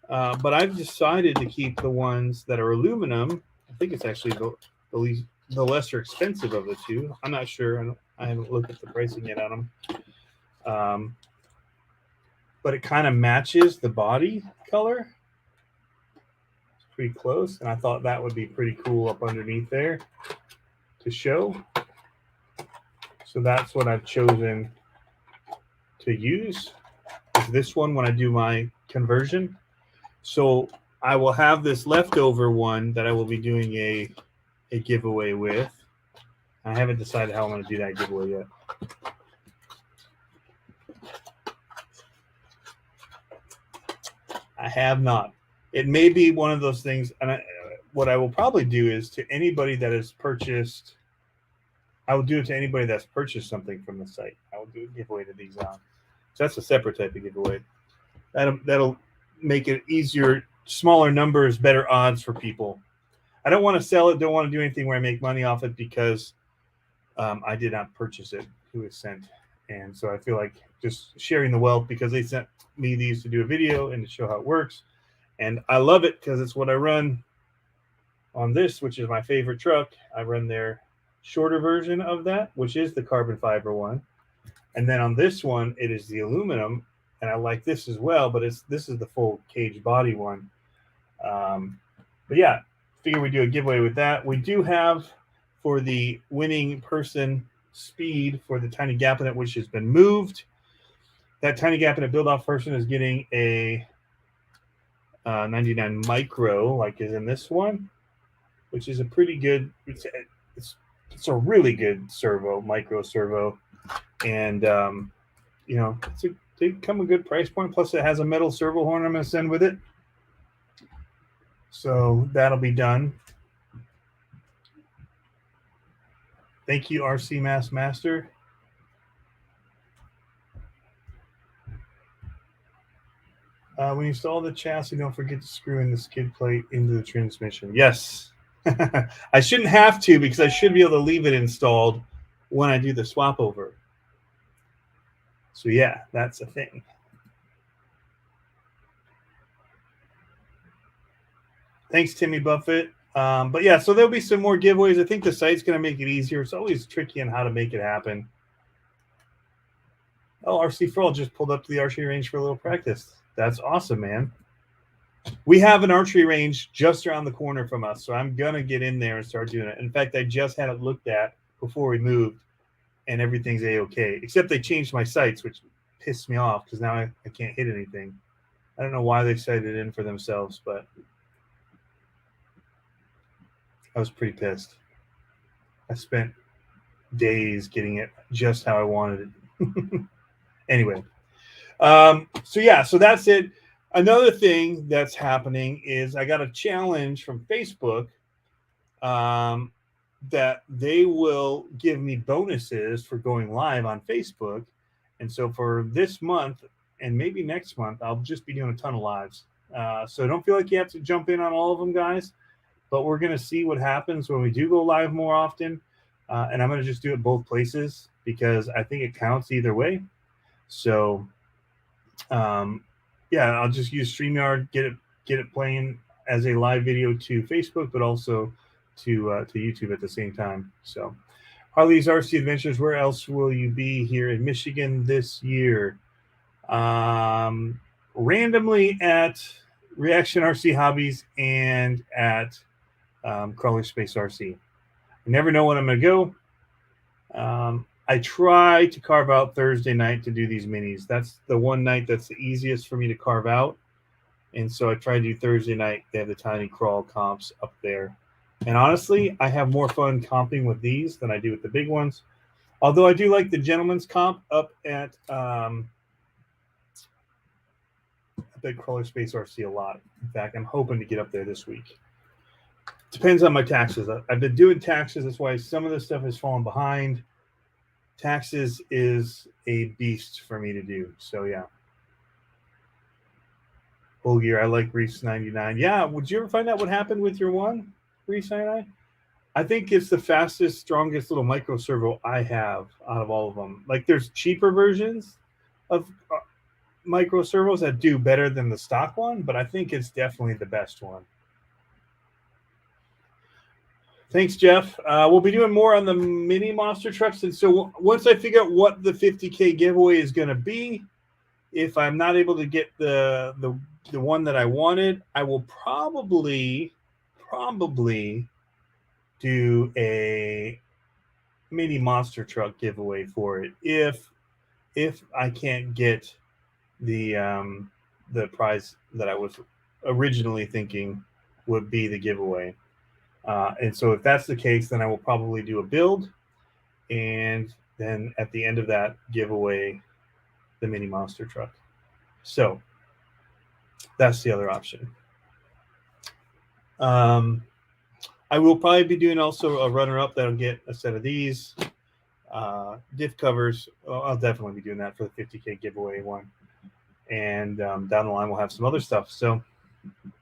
But I've decided to keep the ones that are aluminum. I think it's actually the least the lesser expensive of the two. I'm not sure. I haven't looked at the pricing yet on them. But it kind of matches the body color. It's pretty close, and I thought that would be pretty cool up underneath there to show. So that's what I've chosen to use. Is this one when I do my conversion. So I will have this leftover one that I will be doing a giveaway with. I haven't decided how I'm going to do that giveaway yet. I have not. It may be one of those things, and what I will probably do is to anybody that has purchased, I will do it to anybody that's purchased something from the site. I will do a giveaway to these on. So that's a separate type of giveaway. That'll make it easier, smaller numbers, better odds for people. I don't want to sell it, don't want to do anything where I make money off it because I did not purchase it. It was sent. And so I feel like just sharing the wealth because they sent me these to do a video and to show how it works. And I love it because it's what I run on this, which is my favorite truck. I run their shorter version of that, which is the carbon fiber one. And then on this one, it is the aluminum. And I like this as well, but this is the full cage body one. But yeah, figure we do a giveaway with that. We do have for the winning person speed for the tiny gap in it, which has been moved. That tiny gap in it build off person is getting a 99 micro, like is in this one, which is a pretty good. It's a really good servo, micro servo, and you know, they come a good price point. Plus, it has a metal servo horn I'm going to send with it, so that'll be done. Thank you, RC Master. When you install the chassis, don't forget to screw in the skid plate into the transmission. Yes. I shouldn't have to because I should be able to leave it installed when I do the swap over. So yeah, that's a thing. Thanks, Timmy Buffett. But yeah, so there'll be some more giveaways. I think the site's going to make it easier. It's always tricky on how to make it happen. Oh, RC Furl just pulled up to the archery range for a little practice. That's awesome, man. We have an archery range just around the corner from us, so I'm going to get in there and start doing it. In fact, I just had it looked at before we moved, and everything's A-okay, except they changed my sights, which pissed me off because now I can't hit anything. I don't know why they sighted it in for themselves, but I was pretty pissed. I spent days getting it just how I wanted it. Anyway, so yeah, so that's it. Another thing that's happening is I got a challenge from Facebook that they will give me bonuses for going live on Facebook. And so for this month and maybe next month, I'll just be doing a ton of lives. So don't feel like you have to jump in on all of them, guys. But we're going to see what happens when we do go live more often. And I'm going to just do it both places because I think it counts either way. So, yeah, I'll just use StreamYard, get it playing as a live video to Facebook, but also to YouTube at the same time. So, Harley's RC Adventures, where else will you be here in Michigan this year? Randomly at Reaction RC Hobbies and at Crawler Space RC. I never know when I'm going to go. I try to carve out Thursday night to do these minis. That's the one night that's the easiest for me to carve out. And so I try to do Thursday night. They have the tiny crawl comps up there. And honestly, I have more fun comping with these than I do with the big ones. Although I do like the gentleman's comp up at Crawler Space RC a lot. In fact, I'm hoping to get up there this week. Depends on my taxes. I've been doing taxes. That's why some of this stuff has fallen behind. Taxes is a beast for me to do. So, yeah. Full gear. I like Reese 99. Yeah. Would you ever find out what happened with your one, Reese 99? I think it's the fastest, strongest little micro servo I have out of all of them. Like, there's cheaper versions of micro servos that do better than the stock one, but I think it's definitely the best one. Thanks, Jeff. We'll be doing more on the mini monster trucks. And so once I figure out what the 50K giveaway is going to be, if I'm not able to get the one that I wanted, I will probably do a mini monster truck giveaway for it if I can't get the prize that I was originally thinking would be the giveaway. And so if that's the case, then I will probably do a build, and then at the end of that, give away the mini monster truck. So that's the other option. I will probably be doing also a runner-up that'll get a set of these diff covers. I'll definitely be doing that for the 50K giveaway one. And down the line, we'll have some other stuff. So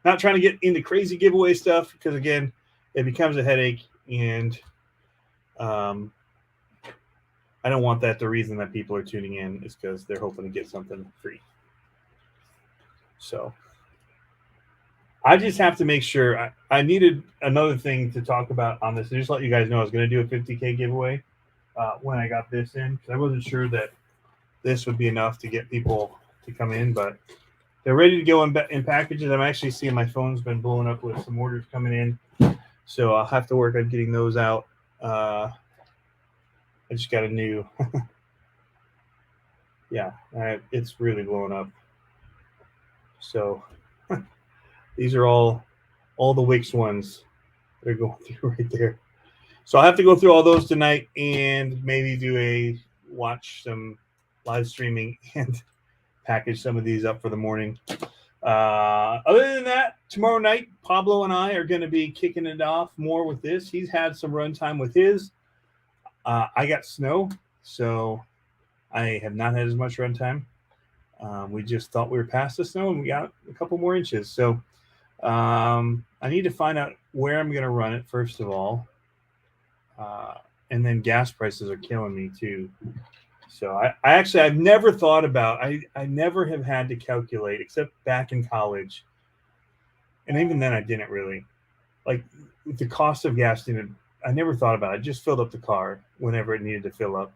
not trying to get into crazy giveaway stuff because, again, it becomes a headache, and I don't want that. The reason that people are tuning in is because they're hoping to get something free. So I just have to make sure. I needed another thing to talk about on this. I just let you guys know I was going to do a 50K giveaway when I got this in, because I wasn't sure that this would be enough to get people to come in, but they're ready to go in packages. I'm actually seeing my phone's been blowing up with some orders coming in. So I'll have to work on getting those out. I just got a new, yeah, it's really blowing up. So these are all the Wix ones they're going through right there. So I'll have to go through all those tonight and maybe watch some live streaming and package some of these up for the morning. Other than that, tomorrow night, Pablo and I are going to be kicking it off more with this. He's had some runtime with his. I got snow, so I have not had as much runtime. We just thought we were past the snow, and we got a couple more inches. So I need to find out where I'm going to run it, first of all. And then gas prices are killing me, too. So I've never thought about, I never have had to calculate, except back in college. And even then I didn't really. Like the cost of gas, I never thought about it. I just filled up the car whenever it needed to fill up.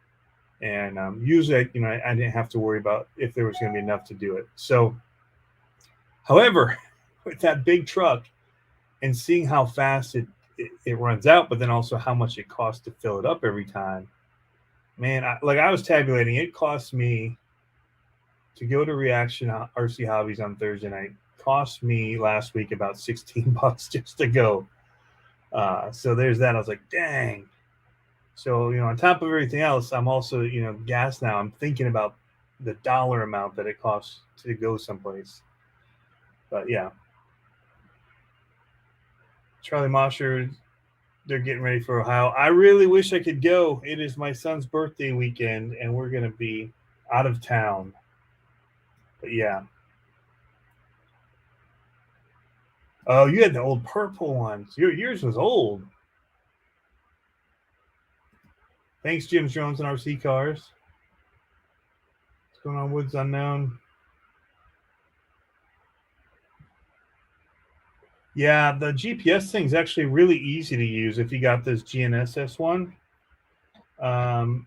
And usually, I didn't have to worry about if there was going to be enough to do it. So, however, with that big truck and seeing how fast it runs out, but then also how much it costs to fill it up every time, man, I was tabulating. It cost me to go to Reaction RC Hobbies on Thursday night. Cost me last week about $16 just to go. So there's that. I was like, dang. So, on top of everything else, I'm also, gas now. I'm thinking about the dollar amount that it costs to go someplace. But yeah. Charlie Mosher, they're getting ready for Ohio. I really wish I could go. It is my son's birthday weekend, and we're going to be out of town. But yeah. Oh, you had the old purple ones. Yours was old. Thanks, Jim Jones and RC Cars. What's going on, Woods Unknown? Yeah, the GPS thing is actually really easy to use if you got this GNSS one. And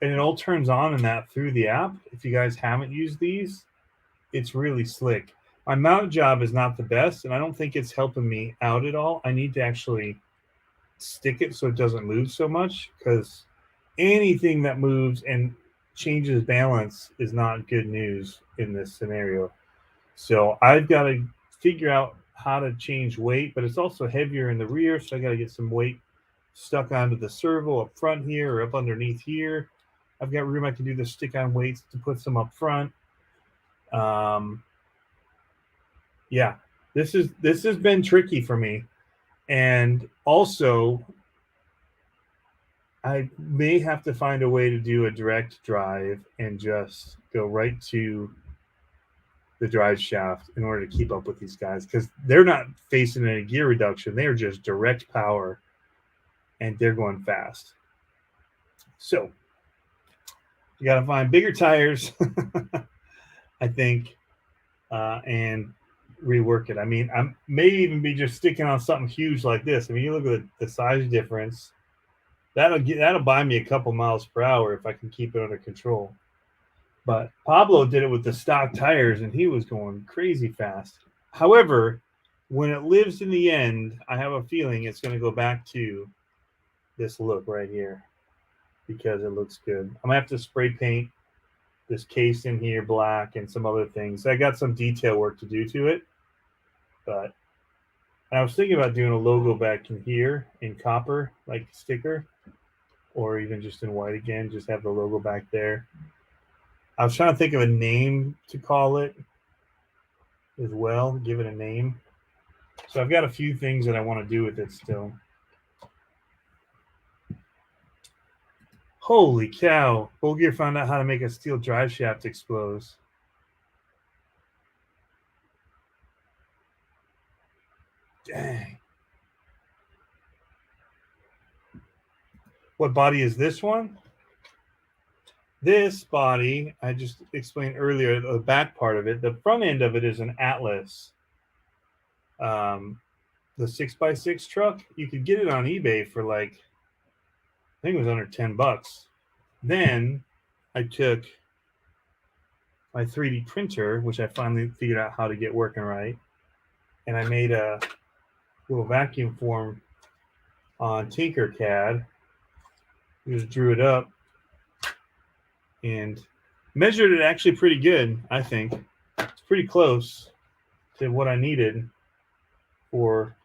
it all turns on in that through the app. If you guys haven't used these, it's really slick. My mount job is not the best, and I don't think it's helping me out at all. I need to actually stick it so it doesn't move so much, because anything that moves and changes balance is not good news in this scenario. So I've got to figure out how to change weight, but it's also heavier in the rear, so I got to get some weight stuck onto the servo up front here or up underneath here. I've got room I can do the stick-on weights to put some up front. Yeah, this has been tricky for me. And also, I may have to find a way to do a direct drive and just go right to the drive shaft in order to keep up with these guys, because they're not facing any gear reduction. They're just direct power, and they're going fast. So you got to find bigger tires, I think, and rework it. I mean, I may even be just sticking on something huge like this. I mean, you look at the size difference. That'll buy me a couple miles per hour if I can keep it under control. But Pablo did it with the stock tires, and he was going crazy fast. However, when it lives in the end, I have a feeling it's going to go back to this look right here because it looks good. I'm going to have to spray paint this case in here black and some other things. I got some detail work to do to it, but I was thinking about doing a logo back in here in copper, like a sticker, or even just in white again, just have the logo back there. I was trying to think of a name to call it as well, give it a name. So I've got a few things that I want to do with it still. Holy cow. Full Gear found out how to make a steel drive shaft explode. Dang. What body is this one? This body, I just explained earlier, the back part of it, the front end of it is an Atlas. The 6x6 truck, you could get it on eBay for like, I think it was under $10. Then I took my 3D printer, which I finally figured out how to get working right, and I made a little vacuum form on Tinkercad. Just drew it up and measured it actually pretty good, I think. It's pretty close to what I needed for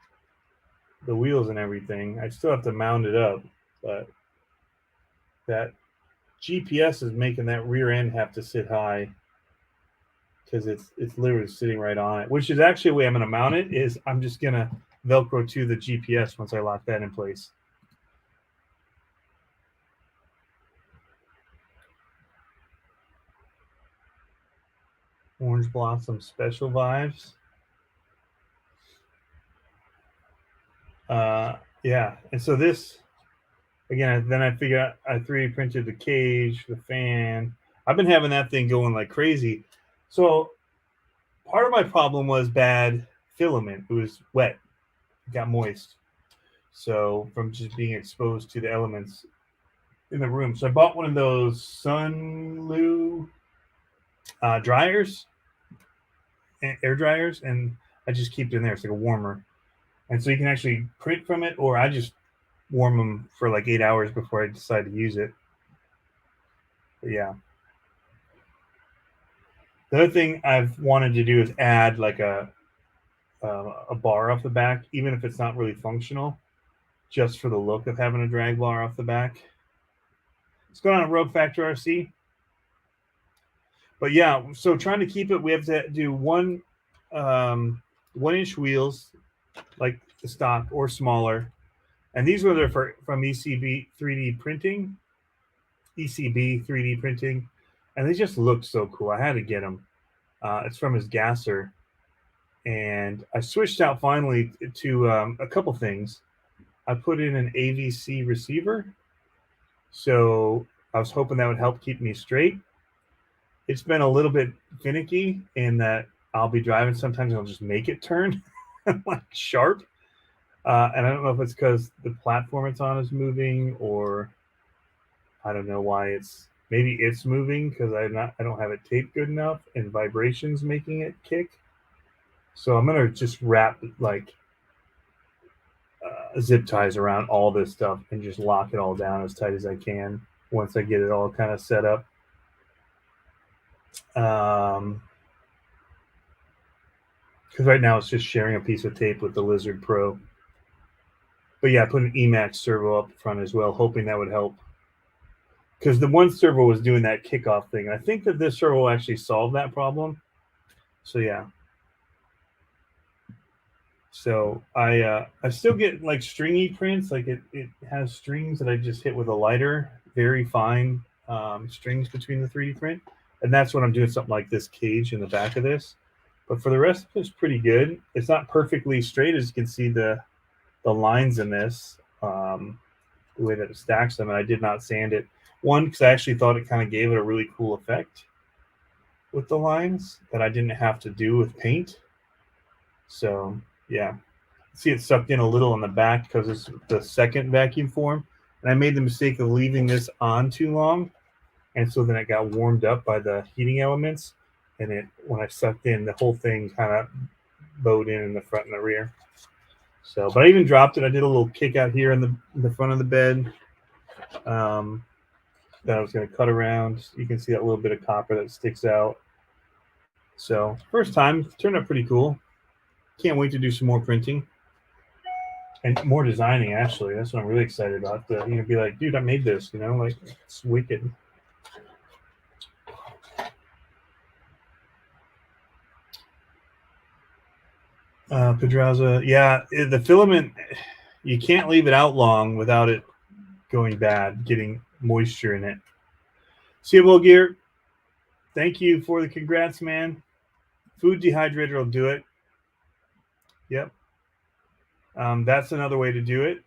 the wheels and everything. I still have to mount it up, but that GPS is making that rear end have to sit high because it's literally sitting right on it, which is actually the way I'm going to mount it. Is I'm just going to Velcro to the GPS once I lock that in place. Orange Blossom Special Vibes. Yeah, and so this, again, then I figured out I 3D printed the cage, the fan. I've been having that thing going like crazy. So part of my problem was bad filament. It was wet. It got moist. So from just being exposed to the elements in the room. So I bought one of those Sunlu dryers, air dryers, and I just keep it in there. It's like a warmer. And so you can actually print from it, or I just warm them for like 8 hours before I decide to use it. But yeah. The other thing I've wanted to do is add like a bar off the back, even if it's not really functional, just for the look of having a drag bar off the back. It's going on a Rogue Factor RC. But yeah, so trying to keep it, we have to do 1 1-inch wheels, like the stock or smaller. And these were from ECB 3D printing. ECB 3D printing. And they just look so cool. I had to get them. It's from his gasser. And I switched out finally to a couple things. I put in an AVC receiver. So I was hoping that would help keep me straight. It's been a little bit finicky in that I'll be driving sometimes and I'll just make it turn like sharp. And I don't know if it's because the platform it's on is moving, or I don't know why maybe it's moving because I don't have it taped good enough and vibrations making it kick. So I'm gonna just wrap like zip ties around all this stuff and just lock it all down as tight as I can once I get it all kind of set up. Because right now it's just sharing a piece of tape with the Lizard Pro. But yeah, I put an Emax servo up front as well, hoping that would help. Because the one servo was doing that kickoff thing. I think that this servo will actually solve that problem. So yeah. So I still get like stringy prints. Like it has strings that I just hit with a lighter, very fine strings between the 3D print. And that's when I'm doing something like this cage in the back of this. But for the rest of it's pretty good. It's not perfectly straight, as you can see the lines in this, the way that it stacks them. And I did not sand it. One, because I actually thought it kind of gave it a really cool effect with the lines that I didn't have to do with paint. So yeah, see it sucked in a little on the back because it's the second vacuum form, and I made the mistake of leaving this on too long, and so then it got warmed up by the heating elements, and it when I sucked in, the whole thing kind of bowed in the front and the rear. So, but I even dropped it. I did a little kick out here in the front of the bed. That I was going to cut around. You can see that little bit of copper that sticks out. So first time, turned out pretty cool. Can't wait to do some more printing and more designing. Actually, that's what I'm really excited about. To be like, dude, I made this. Like it's wicked. Pedraza, yeah, the filament. You can't leave it out long without it going bad, getting moisture in it. Seable Gear, thank you for the congrats, man. Food dehydrator will do it. Yep. That's another way to do it.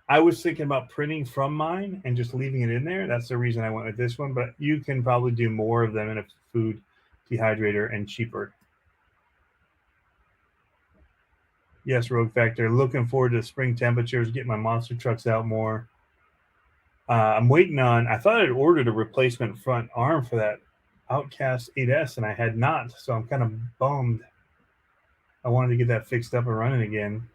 I was thinking about printing from mine and just leaving it in there. That's the reason I went with this one, but you can probably do more of them in a food dehydrator and cheaper. Yes, Rogue Factor. Looking forward to spring temperatures, get my monster trucks out more. I'm waiting on, I thought I'd ordered a replacement front arm for that Outcast 8S, and I had not, so I'm kind of bummed. I wanted to get that fixed up and running again.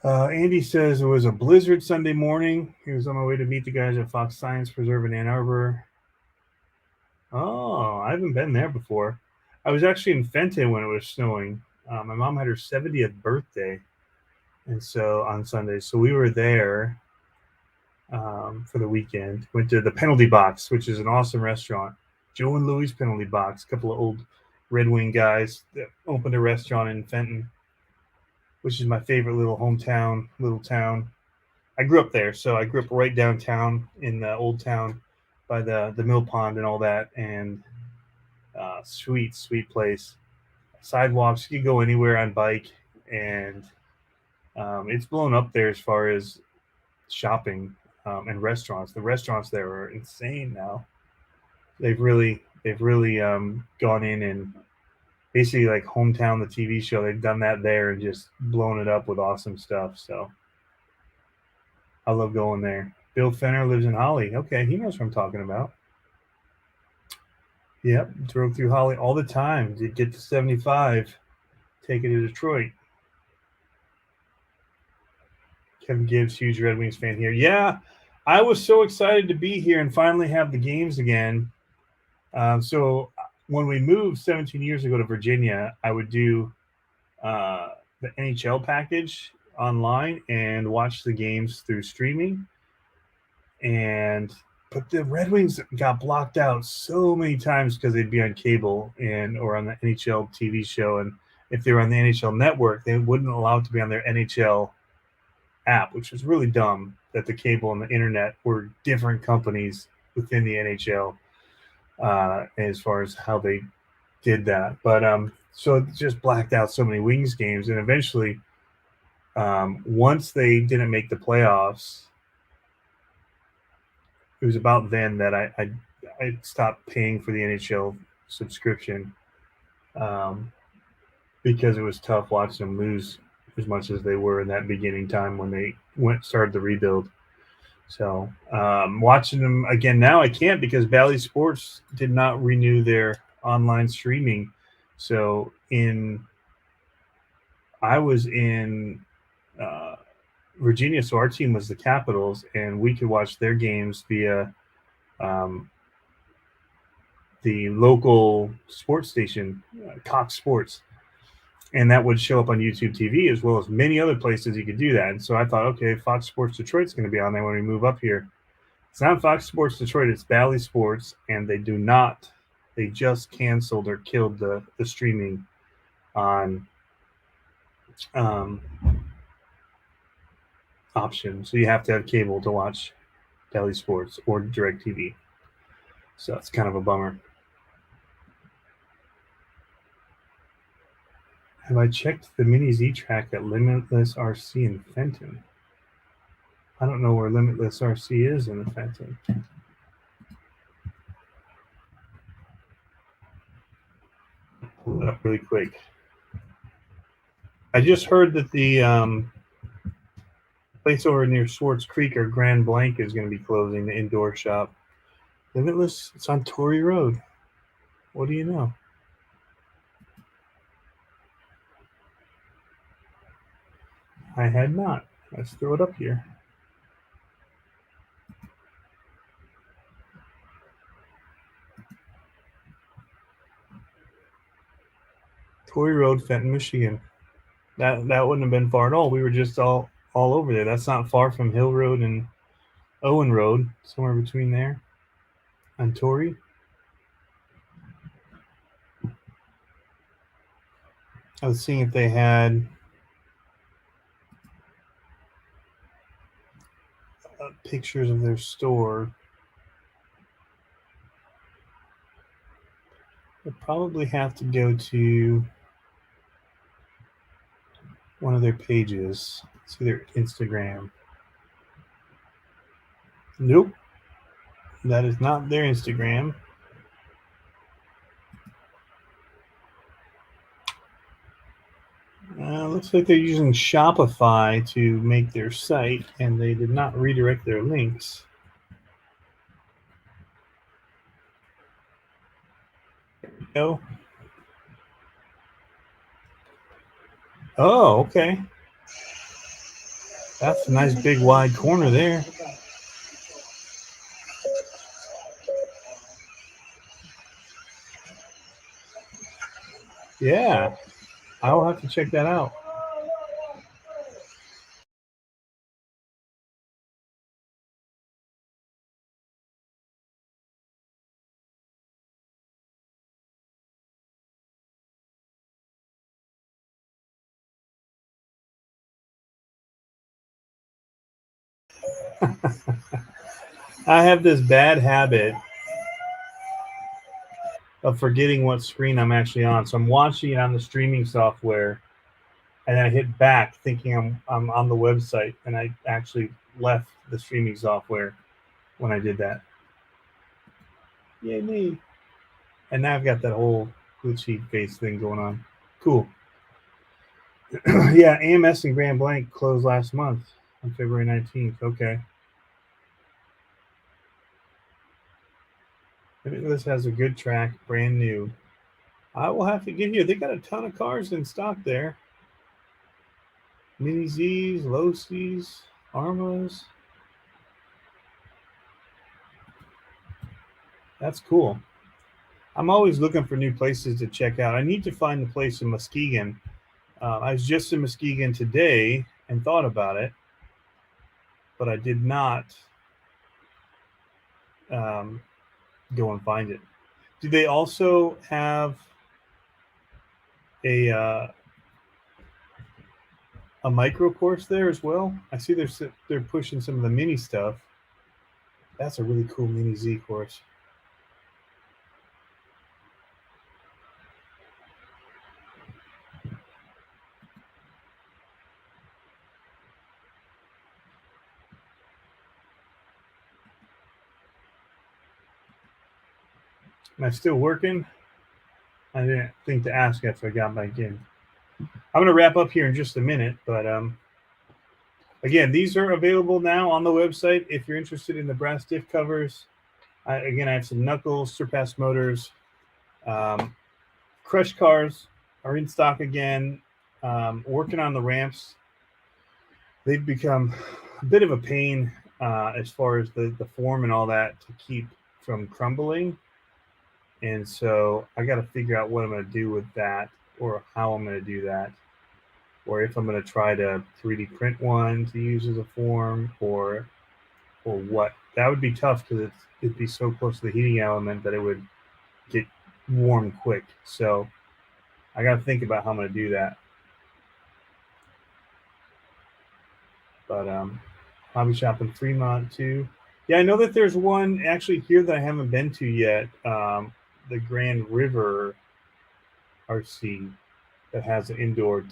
Andy says it was a blizzard Sunday morning. He was on my way to meet the guys at Fox Science Preserve in Ann Arbor. Oh, I haven't been there before. I was actually in Fenton when it was snowing. My mom had her 70th birthday, and so on Sunday, so we were there for the weekend. Went to the Penalty Box, which is an awesome restaurant. Joe and Louie's Penalty Box, a couple of old Red Wing guys that opened a restaurant in Fenton, which is my favorite little town. I grew up there, so I grew up right downtown in the old town by the mill pond and all that, and sweet place. Sidewalks, you can go anywhere on bike, and it's blown up there as far as shopping and restaurants. The restaurants there are insane now. They've really gone in and basically like Hometown, the TV show. They've done that there and just blown it up with awesome stuff. So I love going there. Bill Fenner lives in Holly. Okay, he knows what I'm talking about. Yep, drove through Holly all the time to get to 75, take it to Detroit. Kevin Gibbs, huge Red Wings fan here. Yeah, I was so excited to be here and finally have the games again. So when we moved 17 years ago to Virginia, I would do the NHL package online and watch the games through streaming. But the Red Wings got blocked out so many times because they'd be on cable or on the NHL TV show, and if they were on the NHL network, they wouldn't allow it to be on their NHL app, which was really dumb. That the cable and the internet were different companies within the NHL as far as how they did that. But so it just blacked out so many Wings games, and eventually, once they didn't make the playoffs, it was about then that I stopped paying for the NHL subscription because it was tough watching them lose as much as they were in that beginning time when they started the rebuild. So watching them again now, I can't because Bally Sports did not renew their online streaming. So I was in Virginia, so our team was the Capitals, and we could watch their games via the local sports station, Cox Sports, and that would show up on YouTube TV as well as many other places you could do that. And so I thought, okay, Fox Sports Detroit's going to be on there when we move up here. It's not Fox Sports Detroit, it's Bally Sports, and they just canceled or killed the streaming on option. So you have to have cable to watch Bally Sports or DirecTV. So it's kind of a bummer. Have I checked the Mini Z track at Limitless RC in Fenton? I don't know where Limitless RC is in Fenton. it up really quick. I just heard that the place over near Swartz Creek or Grand Blanc is going to be closing, the indoor shop. Limitless, it's on Torrey Road. What do you know? I had not. Let's throw it up here. Torrey Road, Fenton, Michigan. That wouldn't have been far at all. We were just all over there. That's not far from Hill Road and Owen Road, somewhere between there on Torrey. I was seeing if they had pictures of their store. I'd probably have to go to one of their pages. See their Instagram. Nope. That is not their Instagram. Looks like they're using Shopify to make their site, and they did not redirect their links. There we go. Oh, okay. That's a nice big wide corner there. Yeah, I'll have to check that out. I have this bad habit of forgetting what screen I'm actually on. So I'm watching it on the streaming software, and then I hit back thinking I'm on the website, and I actually left the streaming software when I did that. Yay me. And now I've got that whole glitchy face thing going on. Cool. Yeah, AMS and Grand Blanc closed last month on February 19th. Okay. This has a good track, brand new. I will have to give you, they got a ton of cars in stock there. Mini Zs, Low Cs, Armas. That's cool. I'm always looking for new places to check out. I need to find the place in Muskegon. I was just in Muskegon today and thought about it, but I did not go and find it. Do they also have a micro course there as well? I see they're pushing some of the mini stuff. That's a really cool Mini Z course. Am I still working? I didn't think to ask after I got back in. I'm going to wrap up here in just a minute, but again, these are available now on the website if you're interested in the brass diff covers. Again, I have some Knuckles, Surpass Motors. Crush cars are in stock again. Working on the ramps. They've become a bit of a pain as far as the form and all that to keep from crumbling. And so I got to figure out what I'm going to do with that, or how I'm going to do that, or if I'm going to try to 3D print one to use as a form, or what. That would be tough because it'd be so close to the heating element that it would get warm quick. So I got to think about how I'm going to do that. But hobby shop in Fremont too. Yeah, I know that there's one actually here that I haven't been to yet. The Grand River RC that has an indoor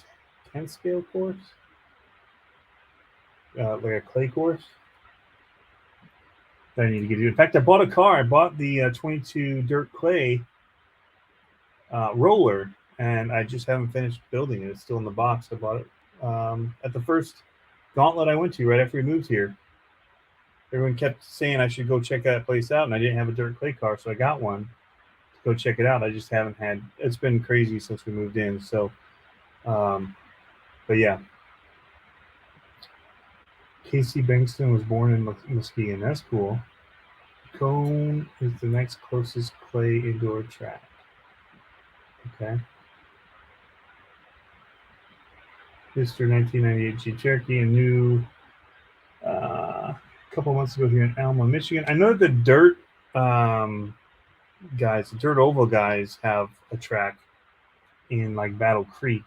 10 scale course, like a clay course that I need to get to. In fact, I bought a car. I bought the 22 dirt clay roller, and I just haven't finished building it. It's still in the box. I bought it at the first gauntlet I went to right after we moved here. Everyone kept saying I should go check that place out, and I didn't have a dirt clay car, so I got one to go check it out. I just haven't had. It's been crazy since we moved in. So, but yeah, Casey Bankston was born in Muskegon. That's cool. Cone is the next closest clay indoor track. Okay. Mr. 1998 Jeep Cherokee, a new a couple months ago here in Alma, Michigan. I know the dirt guys, the dirt oval guys, have a track in like Battle Creek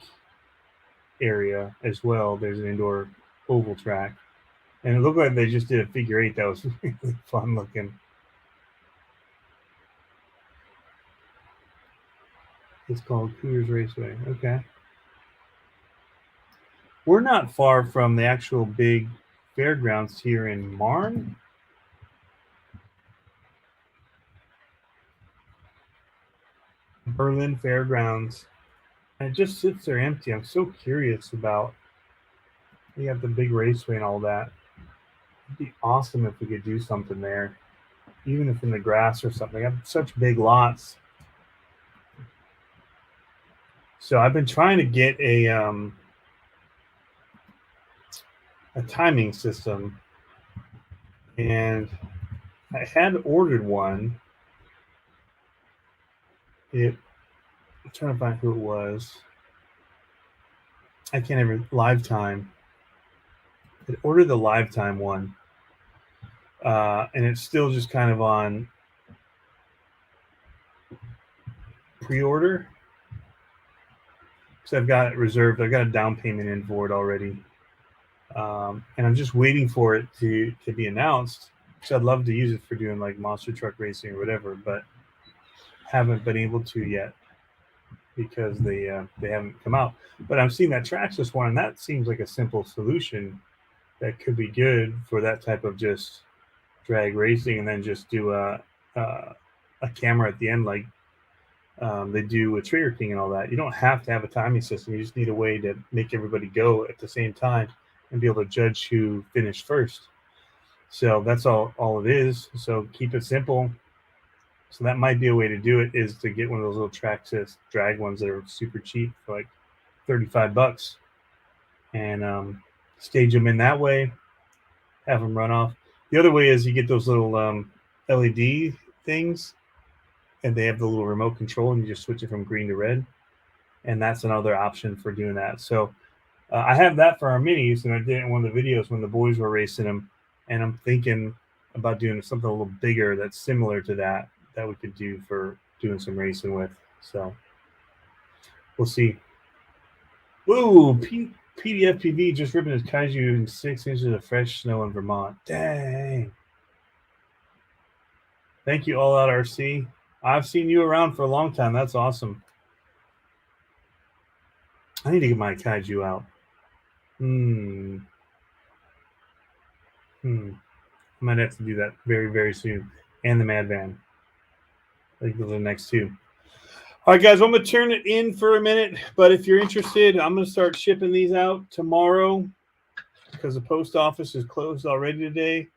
area as well. There's an indoor oval track, and it looked like they just did a figure eight that was really fun looking. It's called Coors Raceway. Okay. We're not far from the actual big fairgrounds here in Marne. Berlin Fairgrounds. And it just sits there empty. I'm so curious about. You have the big raceway and all that. It'd be awesome if we could do something there, even if in the grass or something. I have such big lots. So I've been trying to get a timing system, and I had ordered one. I'm trying to find who it was. I can't even live time. I ordered the live time one, and it's still just kind of on pre-order. So I've got it reserved. I've got a down payment in for it already, and I'm just waiting for it to be announced. So I'd love to use it for doing like monster truck racing or whatever, but haven't been able to yet because they haven't come out. But I'm seeing that Traxxas one, and that seems like a simple solution that could be good for that type of just drag racing, and then just do a camera at the end like they do with Trigger King and all that. You don't have to have a timing system. You just need a way to make everybody go at the same time and be able to judge who finished first. So that's all it is. So keep it simple. So that might be a way to do it, is to get one of those little Traxxas drag ones that are super cheap for like $35, and stage them in that way, have them run off. The other way is you get those little LED things, and they have the little remote control, and you just switch it from green to red, and that's another option for doing that. So I have that for our minis, and I did it in one of the videos when the boys were racing them, and I'm thinking about doing something a little bigger that's similar to that we could do for doing some racing with. So we'll see. Ooh, PDFPV just ripping his kaiju in 6 inches of fresh snow in Vermont. Dang. Thank you, All Out RC. I've seen you around for a long time. That's awesome. I need to get my kaiju out. I might have to do that very, very soon. And the Mad Van. I think those are the next two. All right, guys, I'm going to turn it in for a minute. But if you're interested, I'm going to start shipping these out tomorrow because the post office is closed already today.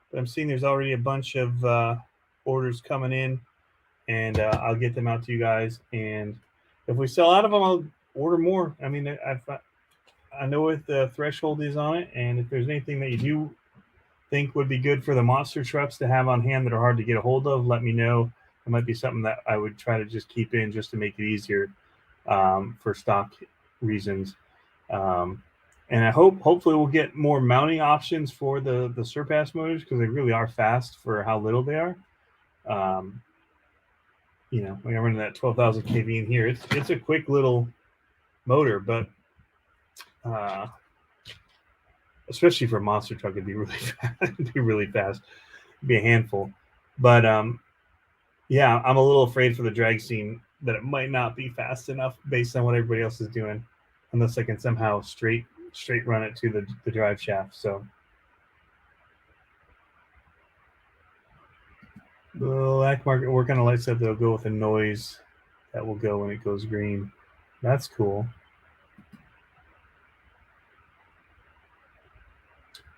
But I'm seeing there's already a bunch of orders coming in. And I'll get them out to you guys. And if we sell out of them, I'll order more. I mean, I know what the threshold is on it. And if there's anything that you do think would be good for the monster trucks to have on hand that are hard to get a hold of, let me know. It might be something that I would try to just keep in just to make it easier for stock reasons. And I hopefully we'll get more mounting options for the Surpass motors, because they really are fast for how little they are. When I'm running that 12,000 kV in here, it's a quick little motor, but especially for a monster truck, it'd be really fast. It'd be really fast. It'd be a handful. But yeah, I'm a little afraid for the drag scene that it might not be fast enough based on what everybody else is doing, unless I can somehow straight run it to the drive shaft. So the black market work on a light set that'll go with a noise that will go when it goes green. That's cool.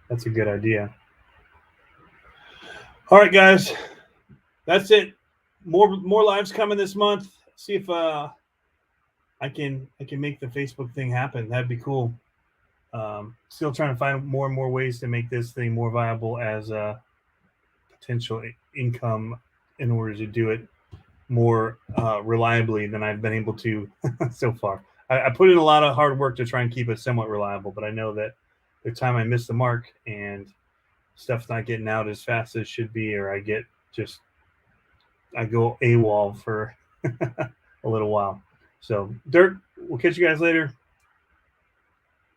That's a good idea. All right, guys, that's it. More lives coming this month. See if I can make the Facebook thing happen. That'd be cool. Still trying to find more and more ways to make this thing more viable as a potential income in order to do it more reliably than I've been able to so far. I put in a lot of hard work to try and keep it somewhat reliable, but I know that the time I miss the mark and stuff's not getting out as fast as it should be, or I go AWOL for a little while. So, Dirk, we'll catch you guys later.